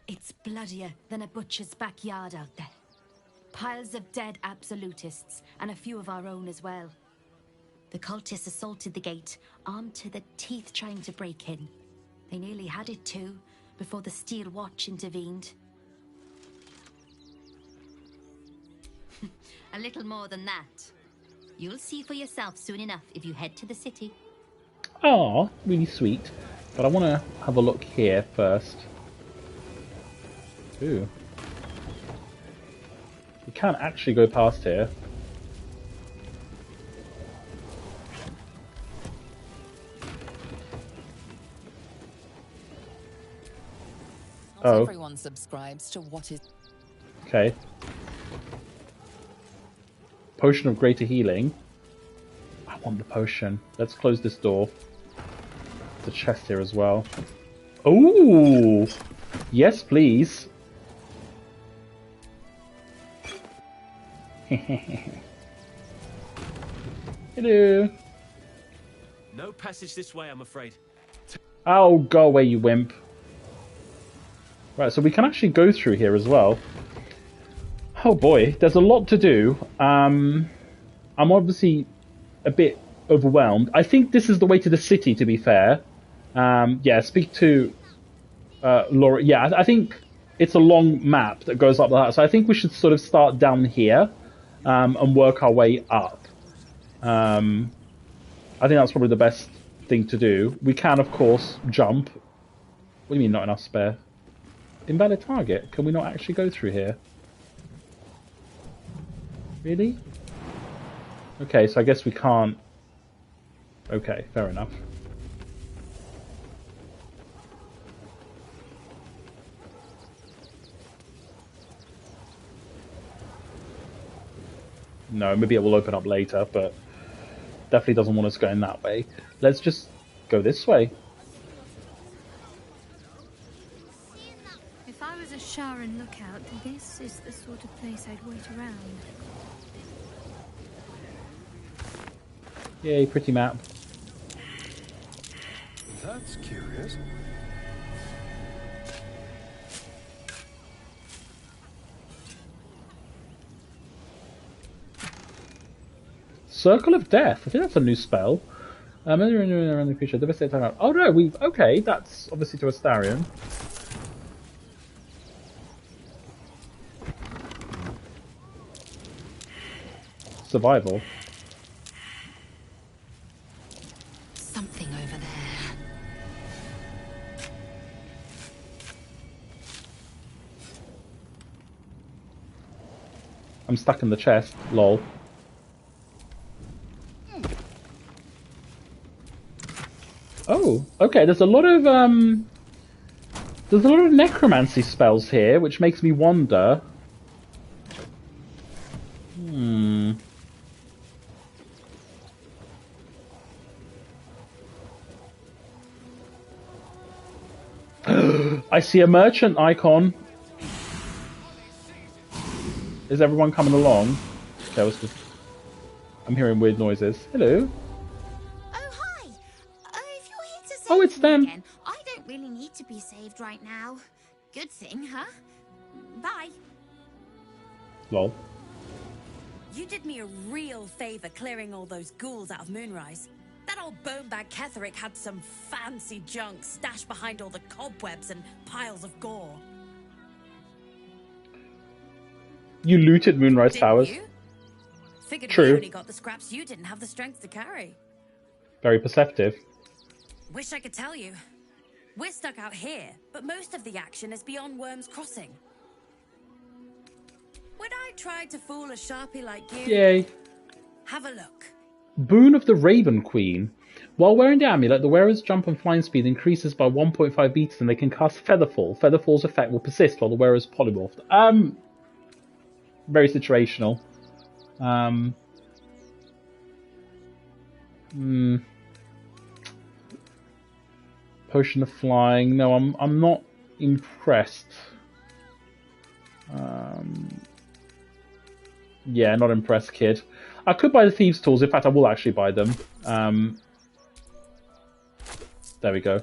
It's bloodier than a butcher's backyard out there. Piles of dead absolutists, and a few of our own as well. The cultists assaulted the gate, armed to the teeth trying to break in. They nearly had it too, before the Steel Watch intervened. A little more than that. You'll see for yourself soon enough if you head to the city. Oh, really sweet. But I want to have a look here first. Ooh. We can't actually go past here. Not Oh. everyone subscribes to what is... Okay. Potion of greater healing. I want the potion. Let's close this door. The chest here as well. Ooh! Yes, please. Hello. No passage this way, I'm afraid. Oh, go away, you wimp. Right, so we can actually go through here as well. Oh boy, there's a lot to do. I'm obviously a bit overwhelmed. I think this is the way to the city, to be fair. Yeah, speak to Laura. Yeah, I think it's a long map that goes up like that. So I think we should sort of start down here and work our way up. I think that's probably the best thing to do. We can, of course, jump. What do you mean, not enough spare? Invalid target. Can we not actually go through here? Really? Okay, so I guess we can't. Okay, fair enough. No, maybe it will open up later, but definitely doesn't want us going that way. Let's just go this way. If I was a Sharan lookout, this is the sort of place I'd wait around. Yay, pretty map. That's curious. Circle of Death. I think that's a new spell. Around the creature. Devastate time out. Oh no, we've okay. That's obviously to Astarion. Survival. Something over there. I'm stuck in the chest. Lol. Oh, okay. There's a lot of necromancy spells here, which makes me wonder. I see a merchant icon. Is everyone coming along? Okay, I'm hearing weird noises. Hello. Oh, it's them. Again. I don't really need to be saved right now. Good thing, huh? Bye. Lol. You did me a real favor clearing all those ghouls out of Moonrise. That old bonebag Ketherick had some fancy junk stashed behind all the cobwebs and piles of gore. You looted Moonrise Towers. You? Figured True. we only got the scraps you didn't have the strength to carry. Very perceptive. Wish I could tell you. We're stuck out here, but most of the action is beyond Worm's Crossing. When I tried to fool a sharpie like you... Yay. Have a look. Boon of the Raven Queen. While wearing the amulet, the wearer's jump and flying speed increases by 1.5 meters and they can cast Featherfall. Featherfall's effect will persist while the wearer is polymorphed. Very situational. Potion of Flying. No, I'm not impressed. Yeah, not impressed, kid. I could buy the Thieves' Tools. In fact, I will actually buy them. There we go.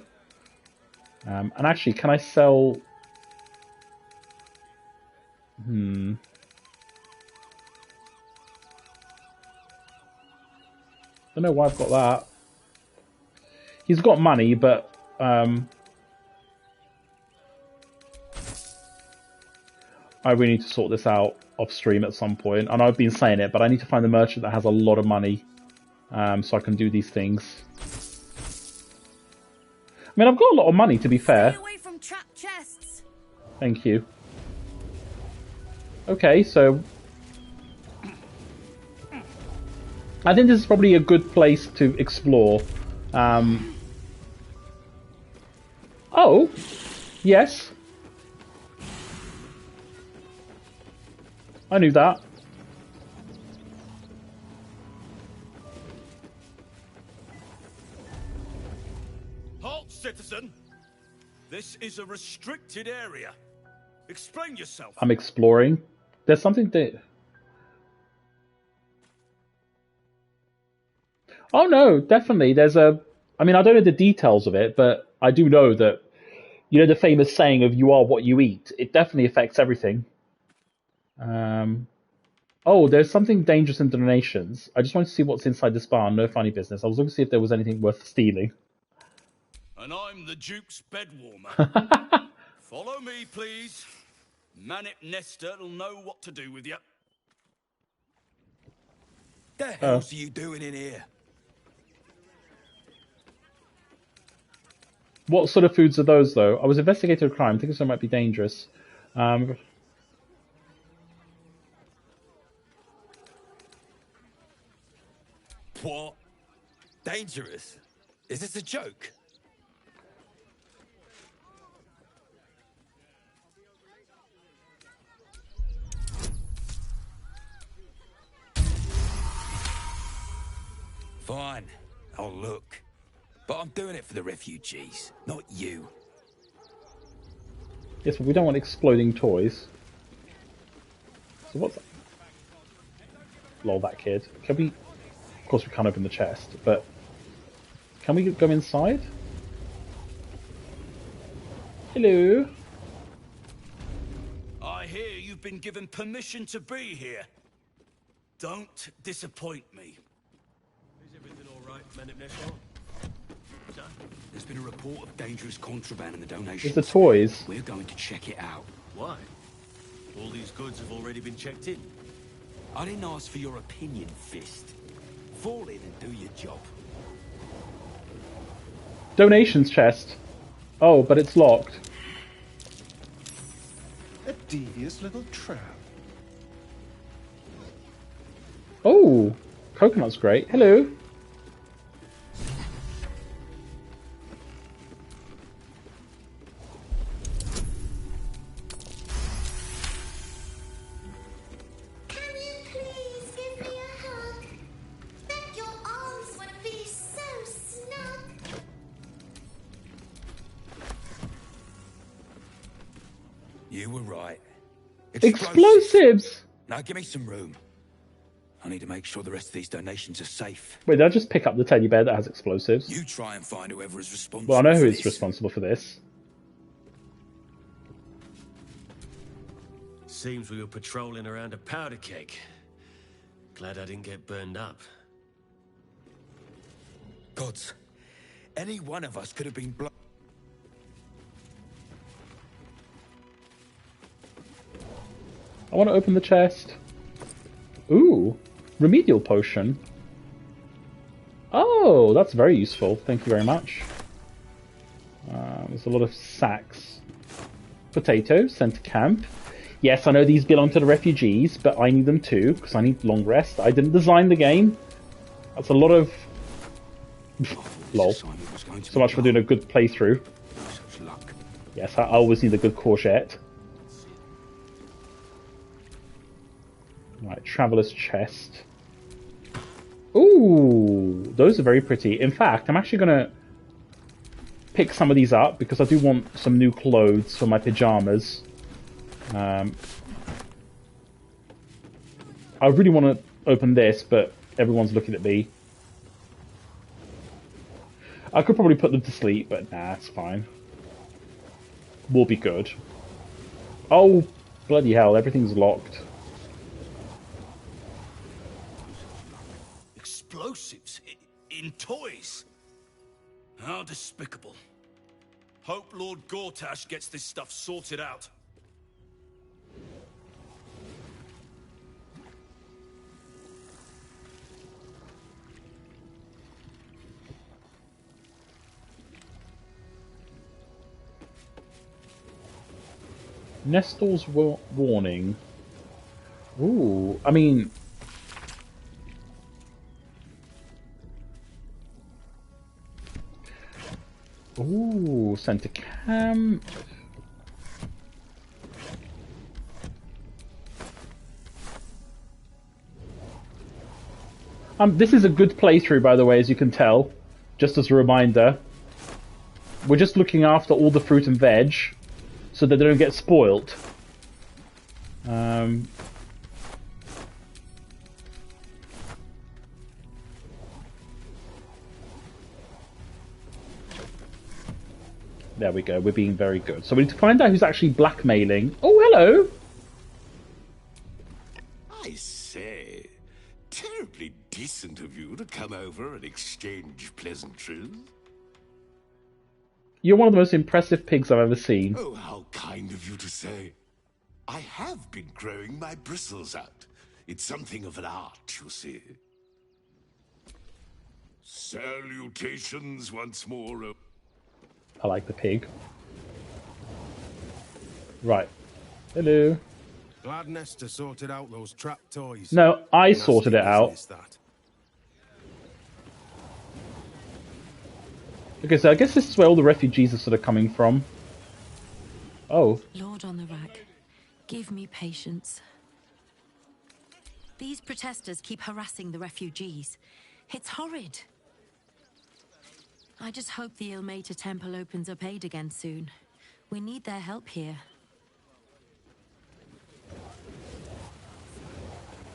And actually, can I sell... Don't know why I've got that. He's got money, but... I really need to sort this out off stream at some point. I know I've been saying it, but I need to find the merchant that has a lot of money, so I can do these things. I mean, I've got a lot of money, to be fair. Stay away from trapped chests. Thank you. Okay, so I think this is probably a good place to explore. Oh, yes. I knew that. Halt, citizen! This is a restricted area. Explain yourself. I'm exploring. There's something that... Oh no, definitely. There's a... I mean, I don't know the details of it, but I do know that, you know, the famous saying of you are what you eat. It definitely affects everything. Oh, there's something dangerous in donations. I just wanted to see what's inside this barn. No funny business. I was looking to see if there was anything worth stealing. And I'm the Duke's bed warmer. Follow me, please. Manip Nester'll know what to do with you. The hell's you doing in here? What sort of foods are those, though? I was investigating a crime. I think this might be dangerous. What? Dangerous? Is this a joke? Fine, I'll look. But I'm doing it for the refugees, not you. Yes, but we don't want exploding toys. So what's that? Lol, that kid. Can we... Of course we can't open the chest, but... Can we go inside? Hello? I hear you've been given permission to be here. Don't disappoint me. Is everything all right, Man at Neshor? There's been a report of dangerous contraband in the donations. It's the toys. We're going to check it out. Why? All these goods have already been checked in. I didn't ask for your opinion, Fist. Fall in and do your job. Donations chest. Oh, but it's locked. A devious little trap. Oh, coconut's great. Hello. You were right. Explosives! Now give me some room. I need to make sure the rest of these donations are safe. Wait, did I just pick up the teddy bear that has explosives? You try and find whoever is responsible. Well, I know who for is this. responsible for this. Seems we were patrolling around a powder keg. Glad I didn't get burned up. Gods, any one of us could have been blown. I want to open the chest. Ooh, remedial potion. Oh, that's very useful. Thank you very much. There's a lot of sacks. Potatoes sent to camp. Yes, I know these belong to the refugees, but I need them too, because I need long rest. I didn't design the game. That's a lot of... Lol. So much for doing a good playthrough. Yes, I always need a good courgette. Right, Traveler's Chest. Ooh, those are very pretty. In fact, I'm actually going to pick some of these up because I do want some new clothes for my pajamas. I really want to open this, but everyone's looking at me. I could probably put them to sleep, but nah, it's fine. We'll be good. Oh, bloody hell, everything's locked. Explosives in toys? How despicable. Hope Lord Gortash gets this stuff sorted out. Nestor's warning. Ooh, I mean... Ooh, sent to camp. This is a good playthrough, by the way, as you can tell. Just as a reminder. We're just looking after all the fruit and veg, so that they don't get spoilt. There we go, we're being very good. So we need to find out who's actually blackmailing. Oh, hello! I say, terribly decent of you to come over and exchange pleasantries. You're one of the most impressive pigs I've ever seen. Oh, how kind of you to say. I have been growing my bristles out. It's something of an art, you see. Salutations once more. I like the pig. Right. Hello. Glad Nestor sorted out those trap toys. No, I Nasty sorted it out. business, that. Okay, so I guess this is where all the refugees are sort of coming from. Oh. Lord on the rack, give me patience. These protesters keep harassing the refugees. It's horrid. I just hope the Ilmater Temple opens up aid again soon. We need their help here.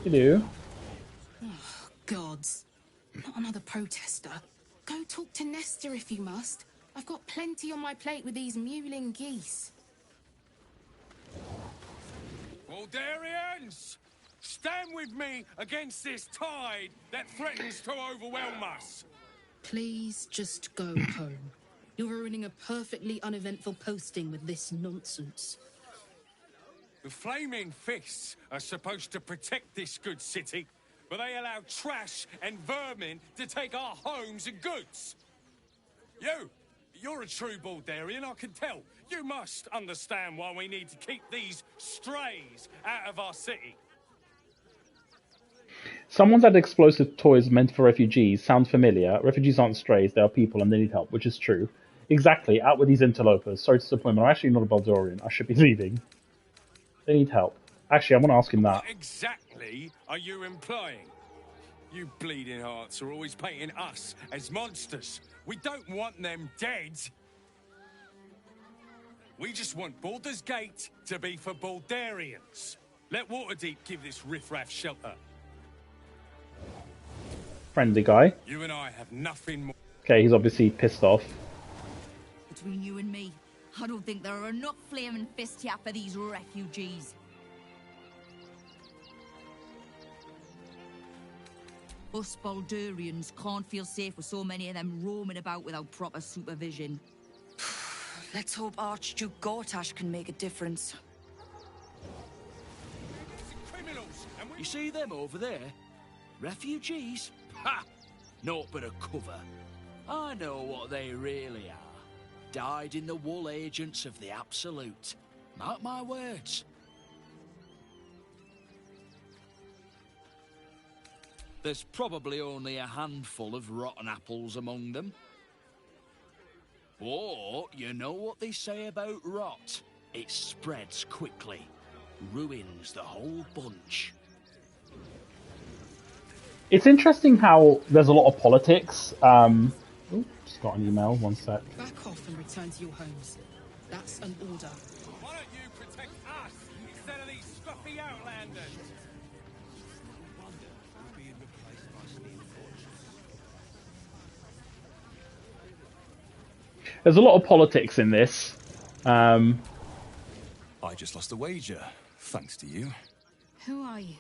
Hello. Oh, gods. Not another protester. Go talk to Nestor if you must. I've got plenty on my plate with these mewling geese. Baldurians! Stand with me against this tide that threatens to overwhelm us. Please just go home. You're ruining a perfectly uneventful posting with this nonsense. The Flaming Fists are supposed to protect this good city, but they allow trash and vermin to take our homes and goods. You're a true Baldurian, I can tell. You must understand why we need to keep these strays out of our city. Someone's had explosive toys meant for refugees. Sounds familiar. Refugees aren't strays, they are people and they need help, which is true. Exactly, out with these interlopers. Sorry to disappoint, I'm actually not a Baldurian. I should be leaving. They need help. Actually, I want to ask him that. What exactly are you implying? You bleeding hearts are always painting us as monsters. We don't want them dead. We just want Baldur's Gate to be for Baldurians. Let Waterdeep give this riffraff shelter. Friendly guy. You and I have nothing more. Okay, he's obviously pissed off. Between you and me, I don't think there are enough flaming fists here for these refugees. Us Baldurians can't feel safe with so many of them roaming about without proper supervision. Let's hope Archduke Gortash can make a difference. You see them over there? Refugees? Ha! Naught but a cover. I know what they really are. Dyed-in-the-wool agents of the Absolute. Mark my words. There's probably only a handful of rotten apples among them. But you know what they say about rot? It spreads quickly. Ruins the whole bunch. It's interesting how there's a lot of politics. Oh, just got an email, one sec. Back off and return to your homes. That's an order. Why don't you protect us instead of these scruffy outlanders? There's a lot of politics in this. I just lost a wager, thanks to you. Who are you?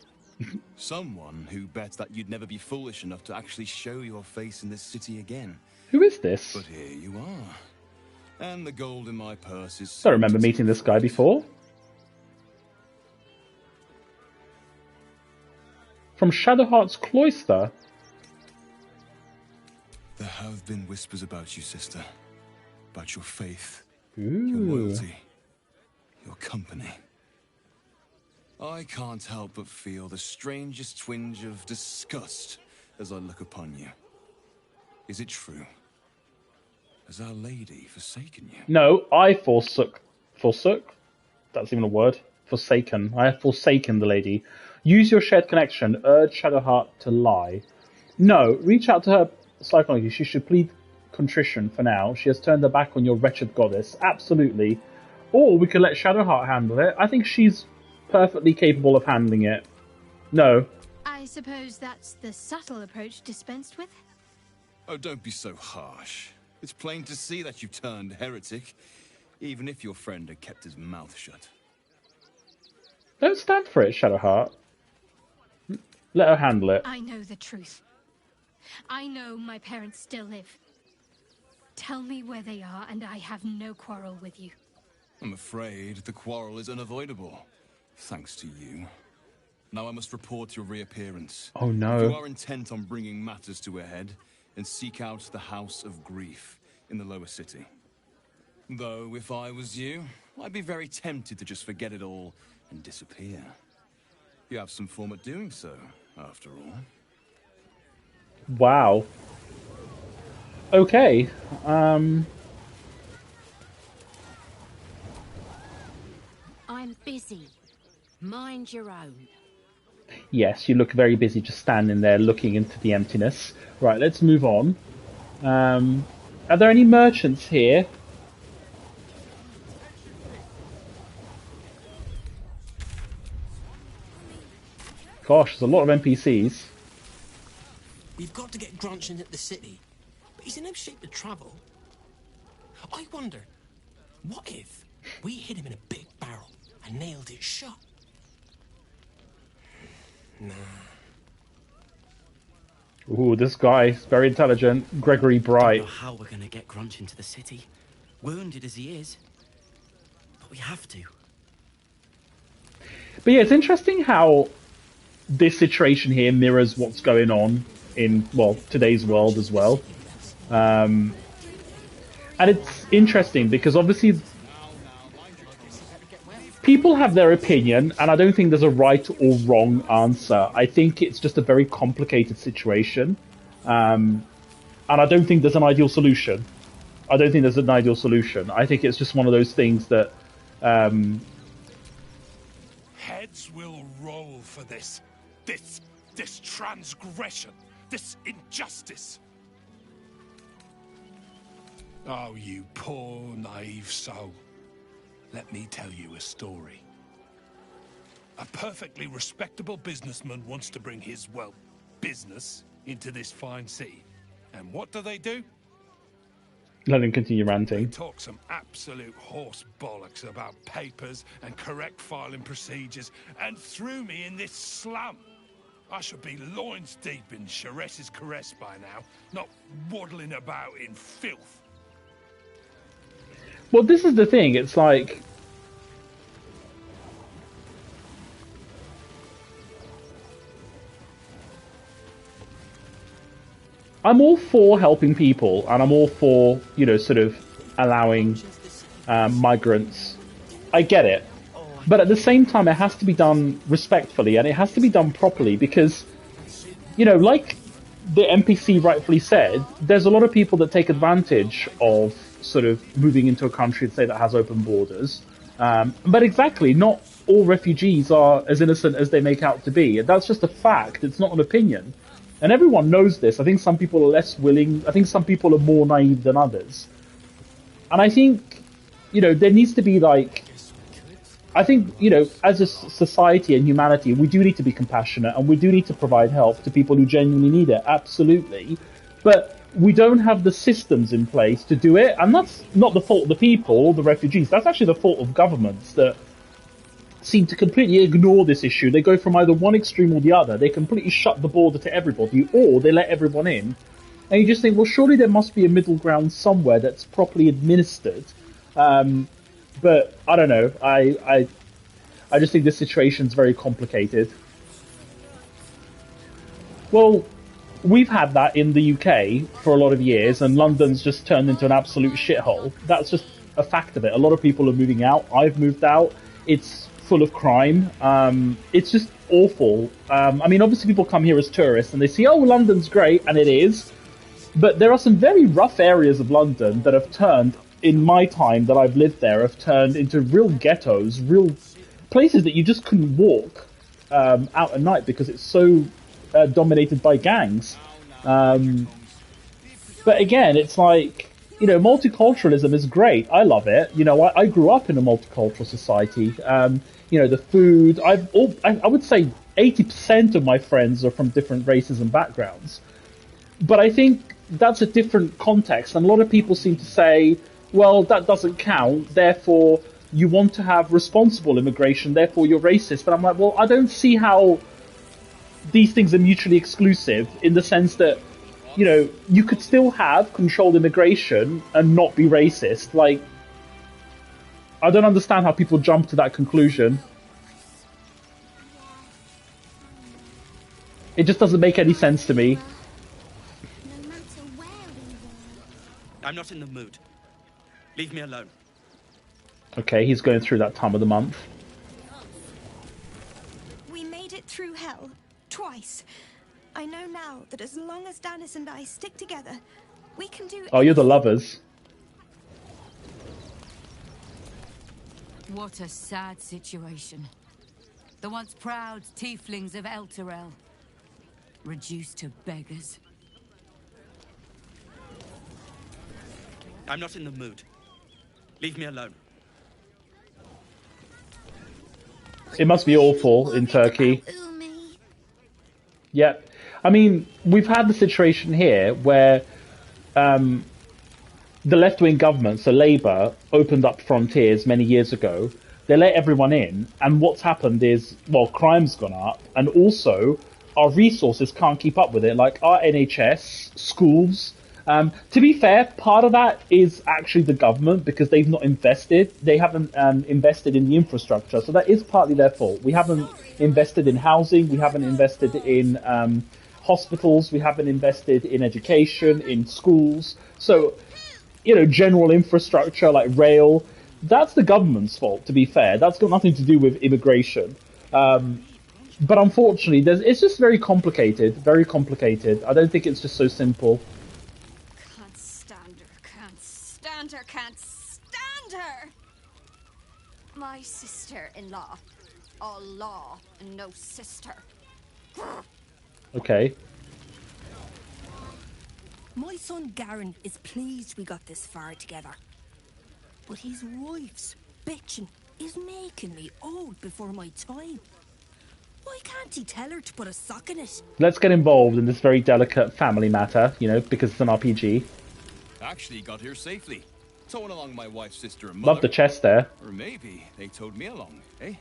Someone who bet that you'd never be foolish enough to actually show your face in this city again. Who is this? But here you are. And the gold in my purse is... I don't remember meeting this guy before. From Shadowheart's Cloister. There have been whispers about you, sister. About your faith, Ooh. your loyalty, your company. I can't help but feel the strangest twinge of disgust as I look upon you. Is it true? Has Our Lady forsaken you? No, I forsook. Forsook? That's even a word. Forsaken. I have forsaken the lady. Use your shared connection. Urge Shadowheart to lie. No, reach out to her psychologically. She should plead contrition for now. She has turned her back on your wretched goddess. Absolutely. Or we could let Shadowheart handle it. I think she's perfectly capable of handling it. No. I suppose that's the subtle approach dispensed with? Oh, don't be so harsh. It's plain to see that you've turned heretic, even if your friend had kept his mouth shut. Don't stand for it, Shadowheart. Let her handle it. I know the truth. I know my parents still live. Tell me where they are, and I have no quarrel with you. I'm afraid the quarrel is unavoidable, thanks to you. Now I must report your reappearance. Oh no. If you are intent on bringing matters to a head, then seek out the House of Grief in the lower city. Though, if I was you, I'd be very tempted to just forget it all and disappear. You have some form at doing so, after all. Wow. Okay. I'm busy. Mind your own. Yes, you look very busy just standing there looking into the emptiness. Right, let's move on. Are there any merchants here? Gosh, there's a lot of NPCs. We've got to get Grunch into the city, but he's in no shape to travel. I wonder, what if we hit him in a big barrel and nailed it shut? Nah. Ooh, this guy is very intelligent. Gregory Bright. Don't know how we're gonna get Grunch into the city, wounded as he is, but we have to. But yeah, it's interesting how this situation here mirrors what's going on in, well, today's world as well. And it's interesting because obviously people have their opinion, and I don't think there's a right or wrong answer. I think it's just a very complicated situation. And I don't think there's an ideal solution. I think it's just one of those things that... Heads will roll for this. This transgression. This injustice. Oh, you poor, naive soul. Let me tell you a story. A perfectly respectable businessman wants to bring his, well, business into this fine city. And what do? Let him continue ranting. Talk some absolute horse bollocks about papers and correct filing procedures and threw me in this slum. I should be loins deep in Chares's caress by now, not waddling about in filth. Well, this is the thing. It's like... I'm all for helping people, and I'm all for, you know, sort of allowing migrants. I get it. But at the same time, it has to be done respectfully, and it has to be done properly, because, you know, like the NPC rightfully said, there's a lot of people that take advantage of sort of moving into a country, say, that has open borders. But exactly, not all refugees are as innocent as they make out to be. That's just a fact. It's not an opinion. And everyone knows this. I think some people are less willing. I think some people are more naive than others. And I think, you know, there needs to be like... I think, you know, as a society and humanity, we do need to be compassionate, and we do need to provide help to people who genuinely need it. Absolutely. But we don't have the systems in place to do it. And that's not the fault of the people or the refugees. That's actually the fault of governments that seem to completely ignore this issue. They go from either one extreme or the other. They completely shut the border to everybody, or they let everyone in. And you just think, well, surely there must be a middle ground somewhere that's properly administered. But I don't know. I just think this situation's very complicated. Well, we've had that in the UK for a lot of years, and London's just turned into an absolute shithole. That's just a fact of it. A lot of people are moving out. I've moved out. It's full of crime. It's just awful. I mean, obviously people come here as tourists and they see, oh, London's great, and it is. But there are some very rough areas of London that have turned, in my time that I've lived there, have turned into real ghettos, real places that you just couldn't walk out at night because it's so dominated by gangs. But again, it's like, you know, multiculturalism is great. I love it. You know, I grew up in a multicultural society. You know, the food, I would say 80% of my friends are from different races and backgrounds. But I think that's a different context. And a lot of people seem to say, well, that doesn't count, therefore you want to have responsible immigration, therefore you're racist. But I'm like, well, I don't see how these things are mutually exclusive, in the sense that, you know, you could still have controlled immigration and not be racist. Like, I don't understand how people jump to that conclusion. It just doesn't make any sense to me. I'm not in the mood. Leave me alone. Okay, he's going through that time of the month. We made it through hell. Twice. I know now that as long as Danis and I stick together, we can do Oh, you're the lovers. What a sad situation. The once proud tieflings of Elturel, reduced to beggars. I'm not in the mood. Leave me alone. It must be awful in Turkey. Yep. I mean, we've had the situation here where the left-wing government, so Labour, opened up frontiers many years ago. They let everyone in, and what's happened is, well, crime's gone up, and also our resources can't keep up with it, like our NHS, schools. To be fair, part of that is actually the government, because they've not invested. They haven't invested in the infrastructure, so that is partly their fault. We haven't invested in housing, we haven't invested in hospitals, we haven't invested in education, in schools. So, you know, general infrastructure like rail, that's the government's fault, to be fair. That's got nothing to do with immigration. But unfortunately, it's just very complicated, very complicated. I don't think it's just so simple. Can't stand her, can't stand her, can't stand her! My sister-in-law. All law and no sister. Okay. My son Garen is pleased we got this far together. But his wife's bitching is making me old before my time. Why can't he tell her to put a sock in it? Let's get involved in this very delicate family matter, you know, because it's an RPG. Actually got here safely. Towing along my wife's sister and mother. Love the chest there. Or maybe they towed me along, eh?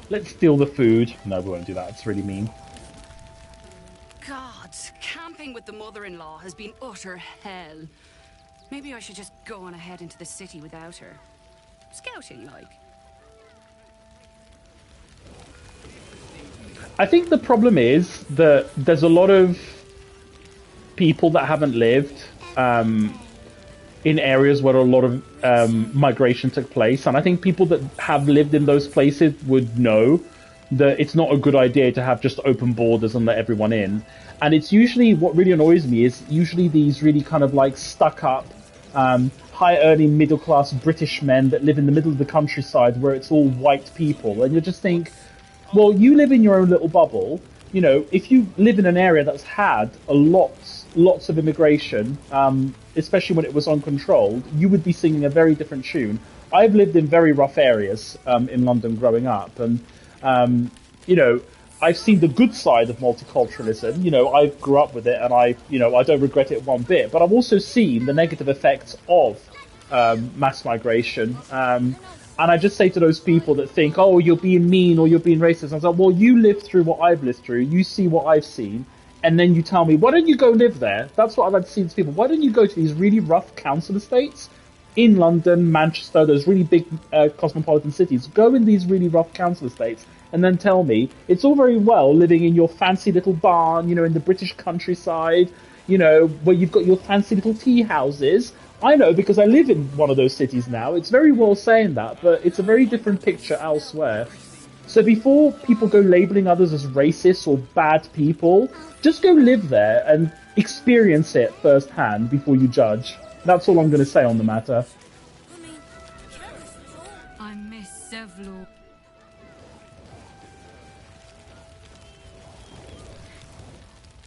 Let's steal the food. No, we won't do that. It's really mean. God, camping with the mother-in-law has been utter hell. Maybe I should just go on ahead into the city without her. Scouting, like. I think the problem is that there's a lot of people that haven't lived in areas where a lot of migration took place, and I think people that have lived in those places would know that it's not a good idea to have just open borders and let everyone in. And it's usually, what really annoys me is usually these really kind of like stuck up, high-earning middle-class British men that live in the middle of the countryside where it's all white people, and you just think, well, you live in your own little bubble. You know, if you live in an area that's had lots of immigration, especially when it was uncontrolled, you would be singing a very different tune. I've lived in very rough areas in London growing up, and you know, I've seen the good side of multiculturalism. You know, I grew up with it, and I don't regret it one bit. But I've also seen the negative effects of mass migration. And I just say to those people that think, oh, you're being mean or you're being racist, I was like, well, you lived through what I've lived through. You see what I've seen. And then you tell me, why don't you go live there? That's what I'd like to see to people. Why don't you go to these really rough council estates in London, Manchester, those really big cosmopolitan cities? Go in these really rough council estates and then tell me it's all very well living in your fancy little barn, you know, in the British countryside, you know, where you've got your fancy little tea houses. I know, because I live in one of those cities now. It's very well saying that, but it's a very different picture elsewhere. So before people go labelling others as racist or bad people, just go live there and experience it firsthand before you judge. That's all I'm going to say on the matter. I miss Sevlo.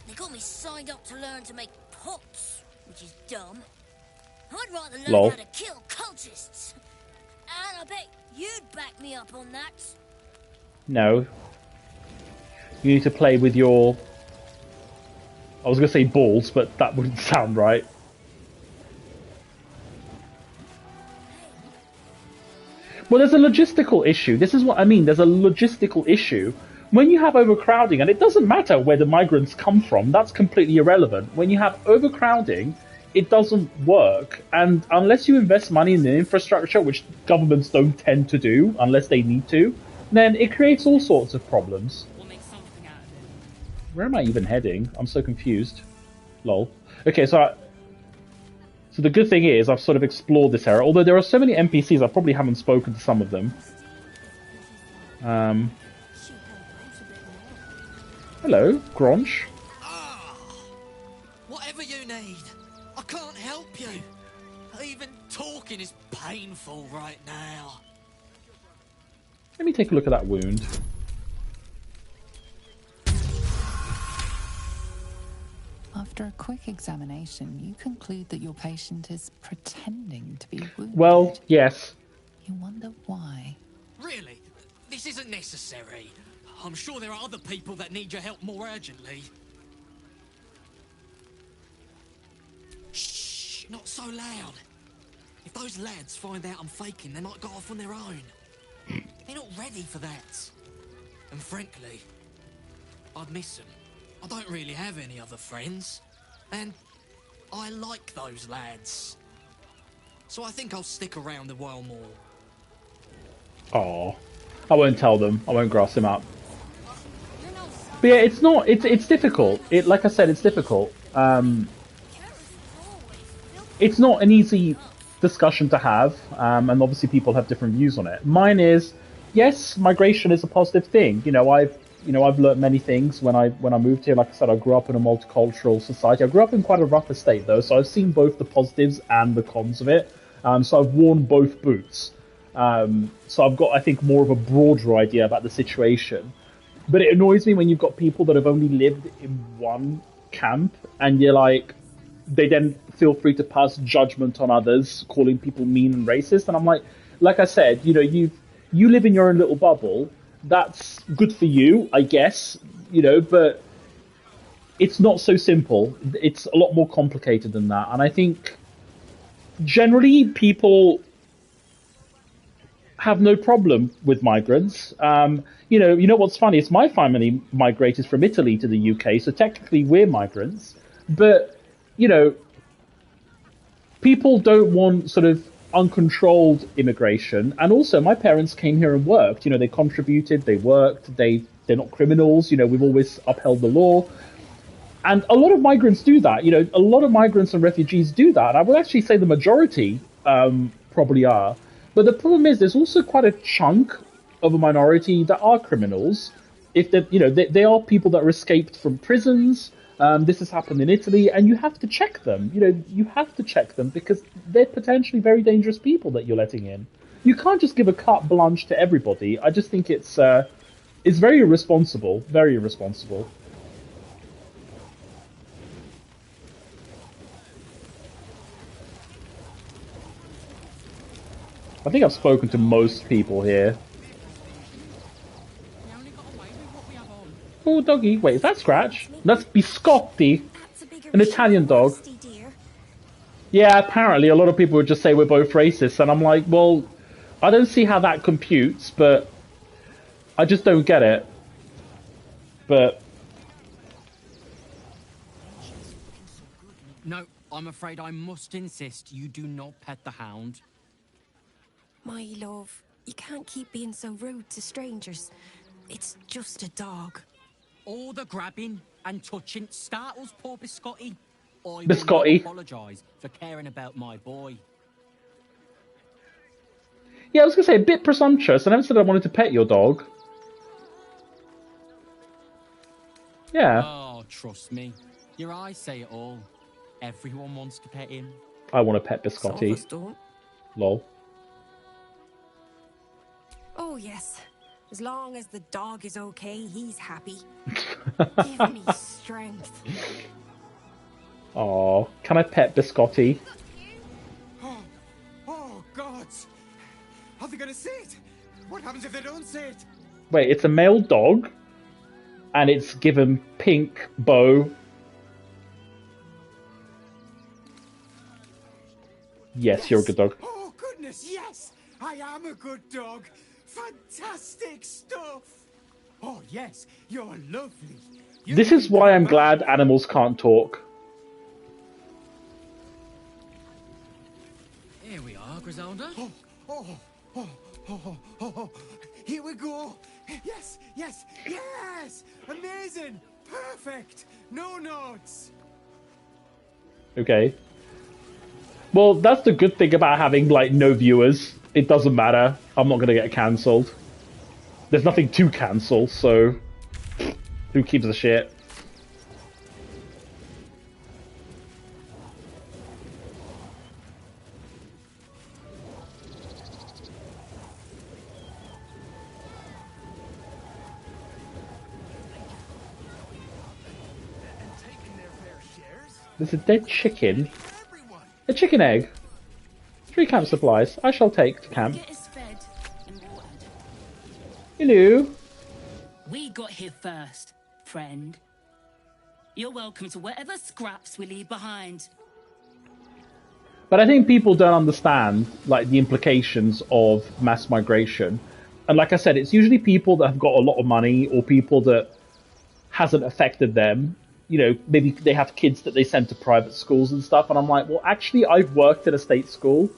They got me signed up to learn to make pots, which is dumb. I'd rather learn Lol. how to kill cultists. And I bet you'd back me up on that. No. You need to play with your... I was going to say balls, but that wouldn't sound right. Well, there's a logistical issue. This is what I mean. There's a logistical issue. When you have overcrowding, and it doesn't matter where the migrants come from, that's completely irrelevant. When you have overcrowding, it doesn't work. And unless you invest money in the infrastructure, which governments don't tend to do unless they need to, then it creates all sorts of problems. Where am I even heading? I'm so confused. Lol. Okay, so So the good thing is I've sort of explored this area, although there are so many NPCs I probably haven't spoken to some of them. Hello, Gronch. Whatever you need, I can't help you. Even talking is painful right now. Let me take a look at that wound. After a quick examination, you conclude that your patient is pretending to be wounded. Well, yes. You wonder why. Really? This isn't necessary. I'm sure there are other people that need your help more urgently. Shh, not so loud. If those lads find out I'm faking, they might go off on their own. They're not ready for that. And frankly, I'd miss them. I don't really have any other friends. And I like those lads. So I think I'll stick around a while more. Oh, I won't tell them. I won't grass him up. But yeah, it's not. It's difficult. Like I said, it's difficult. It's not an easy discussion to have, and obviously people have different views on it. Mine is, yes, migration is a positive thing. I've learnt many things when I moved here. Like I said, I grew up in a multicultural society. I grew up in quite a rough estate though, so I've seen both the positives and the cons of it. So I've worn both boots. So I've got, I think, more of a broader idea about the situation. But it annoys me when you've got people that have only lived in one camp, and you're like, they then feel free to pass judgment on others, calling people mean and racist. And I'm like I said, you live in your own little bubble. That's good for you, I guess, but it's not so simple. It's a lot more complicated than that. And I think generally people have no problem with migrants. You know what's funny? It's my family migrated from Italy to the UK, so technically we're migrants. But, people don't want sort of uncontrolled immigration. And also, my parents came here and worked. They contributed, they worked, they're not criminals. We've always upheld the law. And a lot of migrants do that. A lot of migrants and refugees do that. I would actually say the majority probably are. But the problem is there's also quite a chunk of a minority that are criminals. If they are people that are escaped from prisons. This has happened in Italy, and you have to check them. You have to check them because they're potentially very dangerous people that you're letting in. You can't just give a carte blanche to everybody. I just think it's very irresponsible. Very irresponsible. I think I've spoken to most people here. Oh, doggy. Wait, is that Scratch? That's Biscotti. An Italian dog. Yeah, apparently a lot of people would just say we're both racist, and I'm like, well, I don't see how that computes, but I just don't get it. But... No, I'm afraid I must insist you do not pet the hound. My love, you can't keep being so rude to strangers. It's just a dog. All the grabbing and touching startles poor Biscotti. I Biscotti. will apologise for caring about my boy. Yeah, I was going to say, a bit presumptuous. I never said I wanted to pet your dog. Yeah. Oh, trust me. Your eyes say it all. Everyone wants to pet him. I want to pet Biscotti. Lol. Oh, yes. As long as the dog is okay, he's happy. Give me strength. Aw, can I pet Biscotti? Oh, gods! Are they gonna see it? What happens if they don't see it? Wait, it's a male dog, and it's given pink bow. Yes, you're a good dog. Oh, goodness, yes! I am a good dog. Fantastic stuff! Oh, yes, you're lovely. This is why I'm glad animals can't talk. Here we are, Griselda. Oh, here we go. Yes, yes, yes! Amazing! Perfect! No notes! Okay. Well, that's the good thing about having, like, no viewers. It doesn't matter. I'm not going to get cancelled. There's nothing to cancel, so who gives a shit? There's a dead chicken. A chicken egg. 3 camp supplies. I shall take to camp. Get us fed and watered. Hello. We got here first, friend. You're welcome to whatever scraps we leave behind. But I think people don't understand, like, the implications of mass migration. And like I said, it's usually people that have got a lot of money or people that hasn't affected them. You know, maybe they have kids that they send to private schools and stuff. And I'm like, well, actually, I've worked at a state school,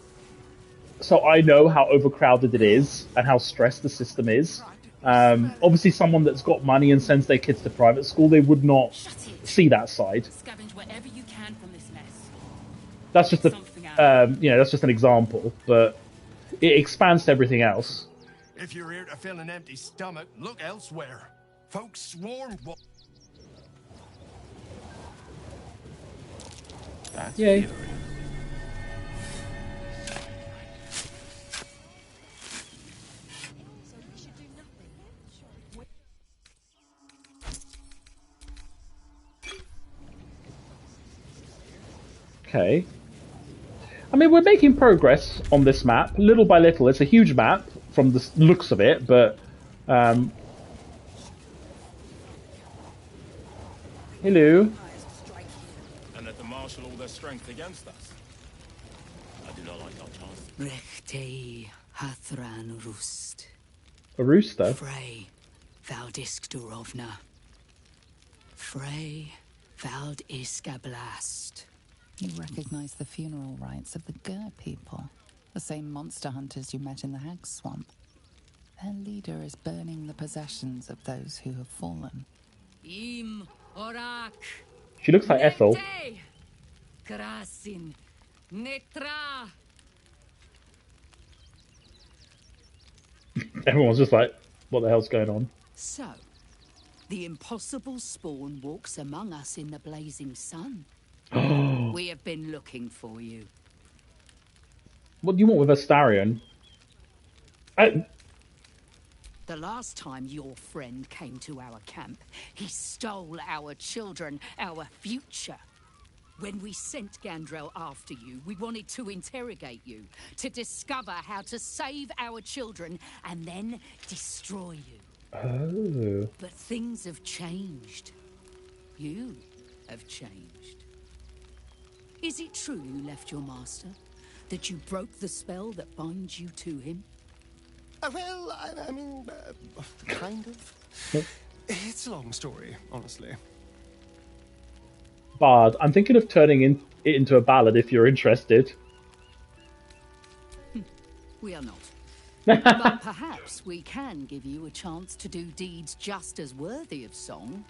so I know how overcrowded it is and how stressed the system is. Obviously, someone that's got money and sends their kids to private school, they would not see that side. Scavenge whatever you can from this mess. That's just that's just an example, but it expands to everything else. If you're here to fill an empty stomach, look elsewhere. Folks swarmed. That's Yay. Okay. I mean, we're making progress on this map, little by little. It's a huge map from the looks of it, but... Hello. And that the marshal all their strength against us. I do not like our chances. Rechtei Hathran Rust. A rooster? Frey Valdisk Durovna. Frey Valdiska Blast. You recognize the funeral rites of the Gur people, the same monster hunters you met in the Hag Swamp. Their leader is burning the possessions of those who have fallen. Im Orak. She looks like Ethel. Krasin. Netra. Everyone's just like, what the hell's going on? So, the impossible spawn walks among us in the blazing sun. We have been looking for you. What do you want with Astarion? The last time your friend came to our camp, he stole our children, our future. When we sent Gandrel after you, we wanted to interrogate you, to discover how to save our children, and then destroy you. Oh. But things have changed. You have changed. Is it true you left your master? That you broke the spell that binds you to him? Well, I mean, kind of. It's a long story, honestly. Bard, I'm thinking of turning it into a ballad if you're interested. We are not. But perhaps we can give you a chance to do deeds just as worthy of song.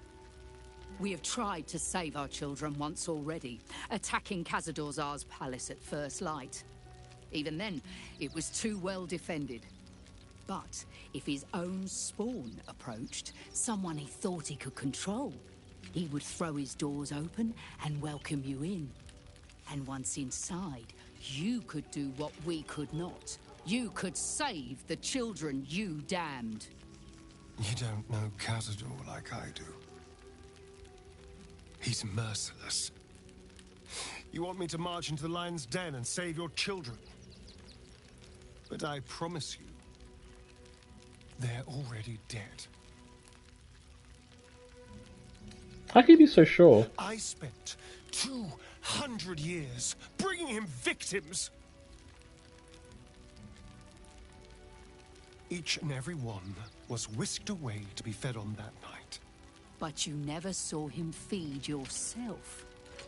We have tried to save our children once already, attacking Khazad-dûr's palace at first light. Even then, it was too well defended. But if his own spawn approached, someone he thought he could control, he would throw his doors open and welcome you in. And once inside, you could do what we could not. You could save the children you damned. You don't know Khazad-dûr like I do. He's merciless. You want me to march into the lion's den and save your children? But I promise you, they're already dead. How can you be so sure? I spent 200 years bringing him victims. Each and every one was whisked away to be fed on that night. But you never saw him feed yourself.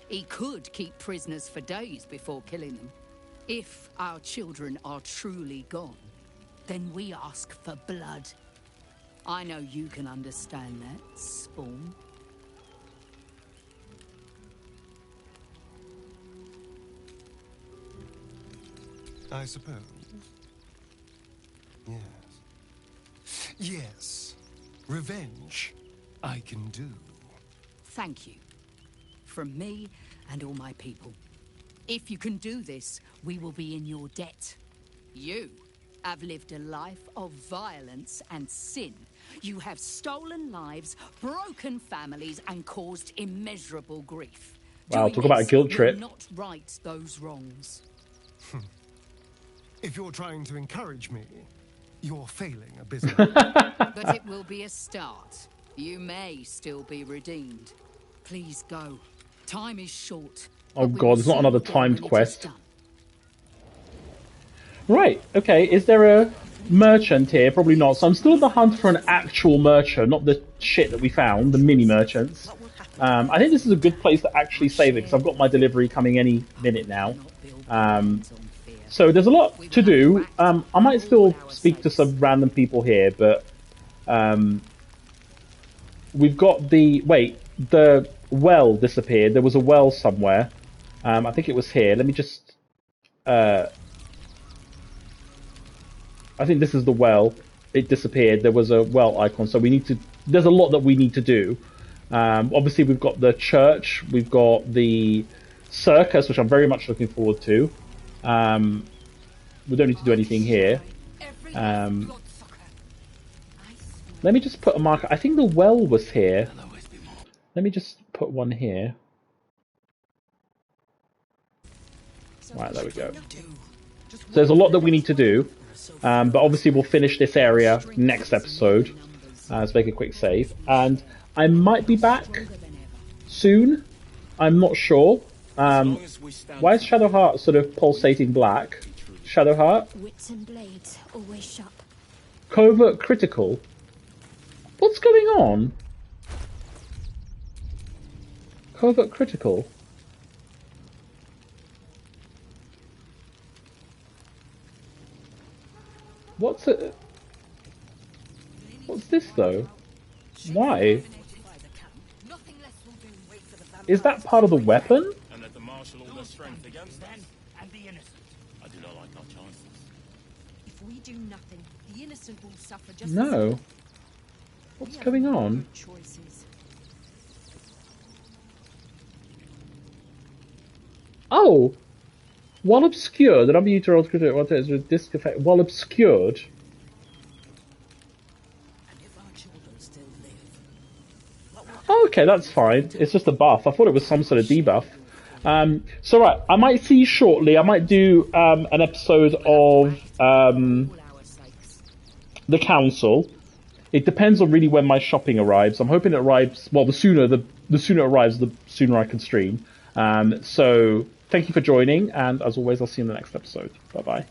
He could keep prisoners for days before killing them. If our children are truly gone, then we ask for blood. I know you can understand that, Spawn. I suppose. Yes. Yes. Revenge, I can do. Thank you. From me and all my people. If you can do this, we will be in your debt. You have lived a life of violence and sin. You have stolen lives, broken families, and caused immeasurable grief. Wow, Doing talk about a this guilt trip. will not right those wrongs. If you're trying to encourage me, you're failing abysmally. But it will be a start. You may still be redeemed. Please go. Time is short. Oh god, there's not another timed quest. Right, okay, is there a merchant here? Probably not. So I'm still on the hunt for an actual merchant, not the shit that we found, the mini merchants. I think this is a good place to actually save it, because I've got my delivery coming any minute now. So there's a lot to do. I might still speak to some random people here, but we've got the... Wait, the well disappeared. There was a well somewhere. I think it was here. Let me just... I think this is the well. It disappeared. There was a well icon, so we need to... There's a lot that we need to do. Obviously, we've got the church. We've got the circus, which I'm very much looking forward to. We don't need to do anything here. Let me just put a marker. I think the well was here. Let me just put one here. Right, there we go. So there's a lot that we need to do. But obviously we'll finish this area next episode. Let's make a quick save. And I might be back soon. I'm not sure. Why is Shadowheart sort of pulsating black? Shadowheart? Wits and blades, always sharp. Covert critical? What's going on? Covert critical? What's it? What's this though? Why? Is that part of the weapon? And let the marshal all their strength against them and the innocent. I do not like our chances. If we do nothing, the innocent will suffer just No. What's going on? Oh! While obscured, an unmuted what is a disc effect. While obscured. Oh, okay, that's fine. It's just a buff. I thought it was some sort of debuff. So right, I might see you shortly. I might do an episode of the council. It depends on really when my shopping arrives. I'm hoping it arrives. Well, the sooner it arrives, the sooner I can stream. So thank you for joining, and as always, I'll see you in the next episode. Bye bye.